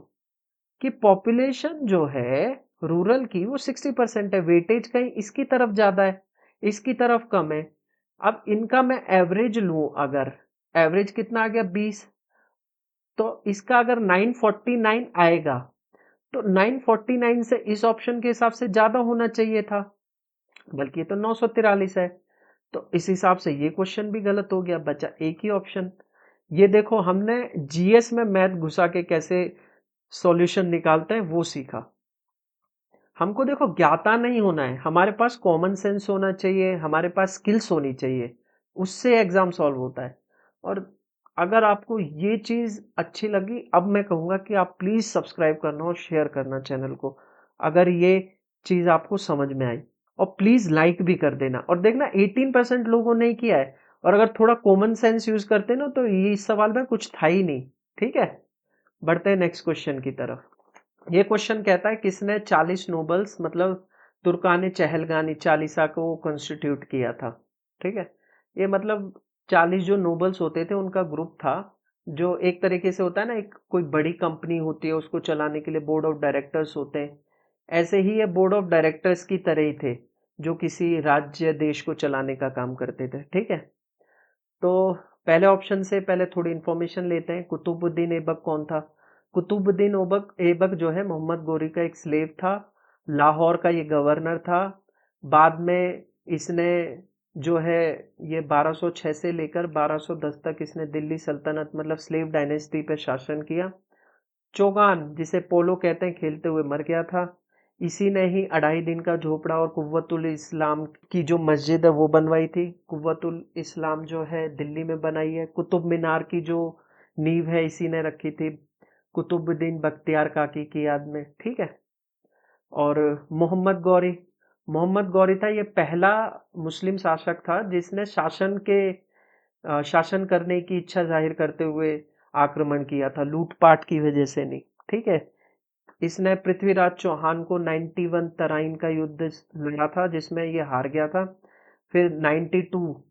कि पॉपुलेशन जो है रूरल की वो 60% है, वेटेज कहीं इसकी तरफ ज्यादा है इसकी तरफ कम है। अब इनका मैं एवरेज लूं, अगर एवरेज कितना आ गया 20, तो इसका अगर 949 आएगा तो 949 से इस ऑप्शन के हिसाब से ज्यादा होना चाहिए था, बल्कि ये तो 943 है। तो इस हिसाब से ये क्वेश्चन भी गलत हो गया, बचा एक ही ऑप्शन। ये देखो हमने जीएस में मैथ घुसा के कैसे सॉल्यूशन निकालते हैं वो सीखा। हमको देखो ज्ञाता नहीं होना है, हमारे पास कॉमन सेंस होना चाहिए, हमारे पास स्किल्स होनी चाहिए, उससे एग्जाम सॉल्व होता है। और अगर आपको ये चीज अच्छी लगी, अब मैं कहूंगा कि आप प्लीज सब्सक्राइब करना और शेयर करना चैनल को, अगर ये चीज आपको समझ में आई। और प्लीज लाइक भी कर देना और देखना 18% लोगों ने किया है, और अगर थोड़ा कॉमन सेंस यूज करते ना तो ये इस सवाल में कुछ था ही नहीं। ठीक है, बढ़ते हैं नेक्स्ट क्वेश्चन की तरफ। ये क्वेश्चन कहता है किसने 40 नोबल्स मतलब तुर्कान चहलगानी चालीसा को कॉन्स्टिट्यूट किया था। ठीक है, ये मतलब 40 जो नोबल्स होते थे उनका ग्रुप था, जो एक तरीके से होता है ना, एक कोई बड़ी कंपनी होती है उसको चलाने के लिए बोर्ड ऑफ डायरेक्टर्स होते हैं, ऐसे ही ये बोर्ड ऑफ डायरेक्टर्स की तरह ही थे जो किसी राज्य देश को चलाने का काम करते थे। ठीक है, तो पहले ऑप्शन से पहले थोड़ी इंफॉर्मेशन लेते हैं। कुतुबुद्दीन ऐबक कौन था। कुतुबुद्दीन ऐबक ऐबक जो है मोहम्मद गोरी का एक स्लेव था, लाहौर का ये गवर्नर था। बाद में इसने जो है ये 1206 से लेकर 1210 तक इसने दिल्ली सल्तनत मतलब स्लेव डायनेस्टी पे शासन किया। चौगान जिसे पोलो कहते हैं खेलते हुए मर गया था। इसी ने ही 2.5 दिन का झोपड़ा और कुव्वतुल इस्लाम की जो मस्जिद है वो बनवाई थी। कुव्वतुल इस्लाम जो है दिल्ली में बनाई है। कुतुब मीनार की जो नींव है इसी ने रखी थी कुतुबुद्दीन बख्तियार काकी की याद में। ठीक है, और मोहम्मद गौरी था ये पहला मुस्लिम शासक था जिसने शासन करने की इच्छा जाहिर करते हुए आक्रमण किया था, लूटपाट की वजह से नहीं। ठीक है, इसने पृथ्वीराज चौहान को 91 तराइन का युद्ध लड़ा था जिसमें ये हार गया था। फिर 92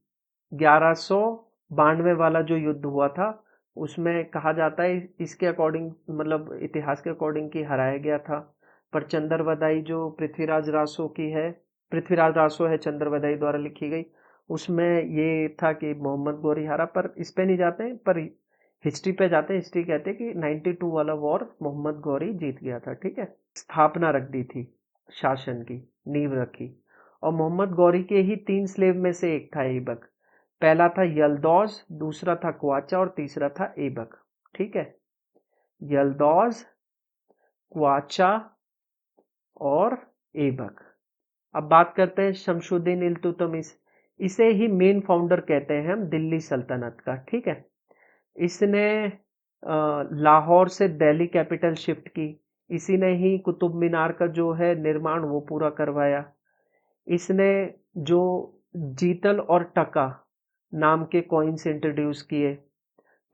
1192 वाला जो युद्ध हुआ था उसमें कहा जाता है इसके अकॉर्डिंग मतलब इतिहास के अकॉर्डिंग कि हराया गया था। पर चंद्रवदाई जो पृथ्वीराज रासो है चंद्रवदाई द्वारा लिखी गई, उसमें ये था कि मोहम्मद गौरी हारा। पर इस पे नहीं जाते हैं, पर हिस्ट्री पे जाते हैं। हिस्ट्री कहते हैं कि 92 वाला वॉर मोहम्मद गौरी जीत गया था। ठीक है, स्थापना रख दी थी, शासन की नींव रखी। और मोहम्मद गौरी के ही 3 स्लेव में से एक था ऐबक। पहला था यल्दौज, दूसरा था क्वाचा और तीसरा था ऐबक। ठीक है, यल्दौज, क्वाचा और ऐबक। अब बात करते हैं शमशुद्दीन इल्तुतमिश। इसे ही मेन फाउंडर कहते हैं हम दिल्ली सल्तनत का, ठीक है। इसने लाहौर से दिल्ली कैपिटल शिफ्ट की। इसी ने ही कुतुब मीनार का जो है निर्माण वो पूरा करवाया। इसने जो जीतल और टका नाम के कॉइन्स इंट्रोड्यूस किए,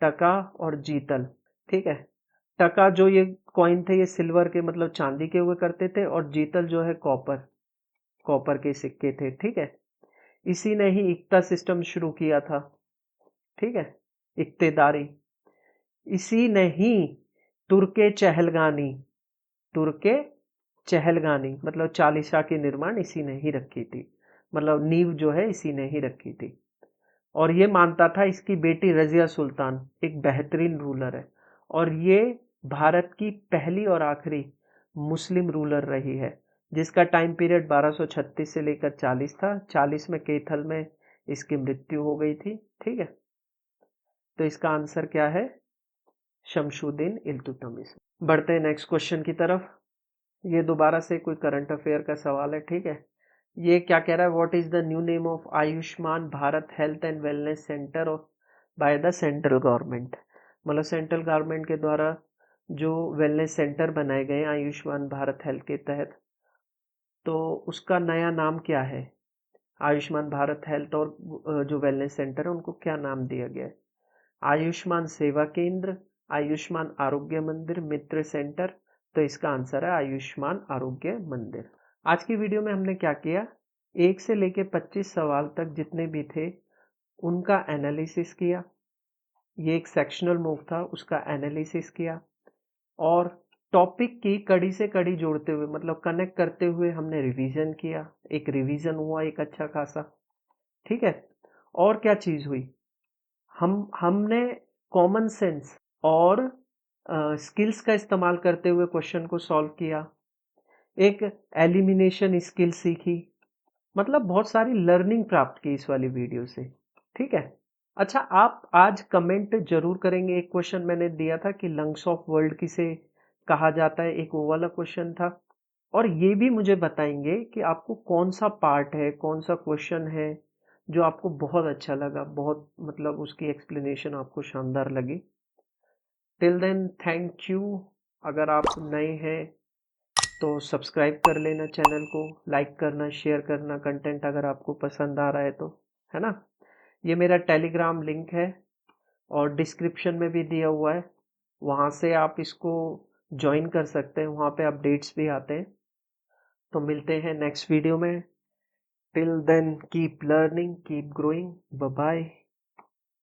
टका और जीतल, ठीक है। टका जो ये कॉइन थे ये सिल्वर के मतलब चांदी के हुए करते थे, और जीतल जो है कॉपर कॉपर के सिक्के थे, ठीक है। इसी ने ही इक्ता सिस्टम शुरू किया था, ठीक है, इक्तेदारी। इसी ने ही तुर्के चहलगानी तुर्के चहलगानी मतलब चालीसा की निर्माण इसी ने ही रखी थी, मतलब नींव जो है इसी ने ही रखी थी। और ये मानता था इसकी बेटी रजिया सुल्तान एक बेहतरीन रूलर है, और ये भारत की पहली और आखिरी मुस्लिम रूलर रही है, जिसका टाइम पीरियड 1236 से लेकर 40 था। 40 में कैथल में इसकी मृत्यु हो गई थी, ठीक है। तो इसका आंसर क्या है? शमशुद्दीन इल्तुतमिश। बढ़ते हैं नेक्स्ट क्वेश्चन की तरफ। ये दोबारा से कोई करंट अफेयर का सवाल है, ठीक है। ये क्या कह रहा है? What is the new name of Ayushman Bharat health and wellness centre by the central government. मतलब सेंट्रल गवर्नमेंट के द्वारा जो वेलनेस सेंटर बनाए गए आयुष्मान भारत हेल्थ के तहत, तो उसका नया नाम क्या है? आयुष्मान भारत हेल्थ और जो वेलनेस सेंटर है उनको क्या नाम दिया गया है? आयुष्मान सेवा केंद्र, आयुष्मान आरोग्य मंदिर, मित्र सेंटर। तो इसका आंसर है आयुष्मान आरोग्य मंदिर। आज की वीडियो में हमने क्या किया, 1 से लेके 25 सवाल तक जितने भी थे उनका एनालिसिस किया। ये एक सेक्शनल मूव था, उसका एनालिसिस किया, और टॉपिक की कड़ी से कड़ी जोड़ते हुए मतलब कनेक्ट करते हुए हमने रिवीजन किया। एक रिवीजन हुआ एक अच्छा खासा, ठीक है। और क्या चीज हुई, हमने कॉमन सेंस और स्किल्स का इस्तेमाल करते हुए क्वेश्चन को सॉल्व किया। एक एलिमिनेशन स्किल सीखी, मतलब बहुत सारी लर्निंग प्राप्त की इस वाली वीडियो से, ठीक है। अच्छा, आप आज कमेंट जरूर करेंगे। एक क्वेश्चन मैंने दिया था कि लंग्स ऑफ वर्ल्ड किसे कहा जाता है, एक वो वाला क्वेश्चन था। और ये भी मुझे बताएंगे कि आपको कौन सा पार्ट है, कौन सा क्वेश्चन है जो आपको बहुत अच्छा लगा, बहुत मतलब उसकी एक्सप्लेनेशन आपको शानदार लगी। Till then thank you. अगर आप नए हैं तो सब्सक्राइब कर लेना चैनल को, लाइक करना, शेयर करना कंटेंट अगर आपको पसंद आ रहा है तो, है ना। ये मेरा टेलीग्राम लिंक है और डिस्क्रिप्शन में भी दिया हुआ है, वहाँ से आप इसको ज्वाइन कर सकते हैं, वहाँ पे अपडेट्स भी आते हैं। तो मिलते हैं नेक्स्ट वीडियो में। Till then keep learning, keep growing, bye bye.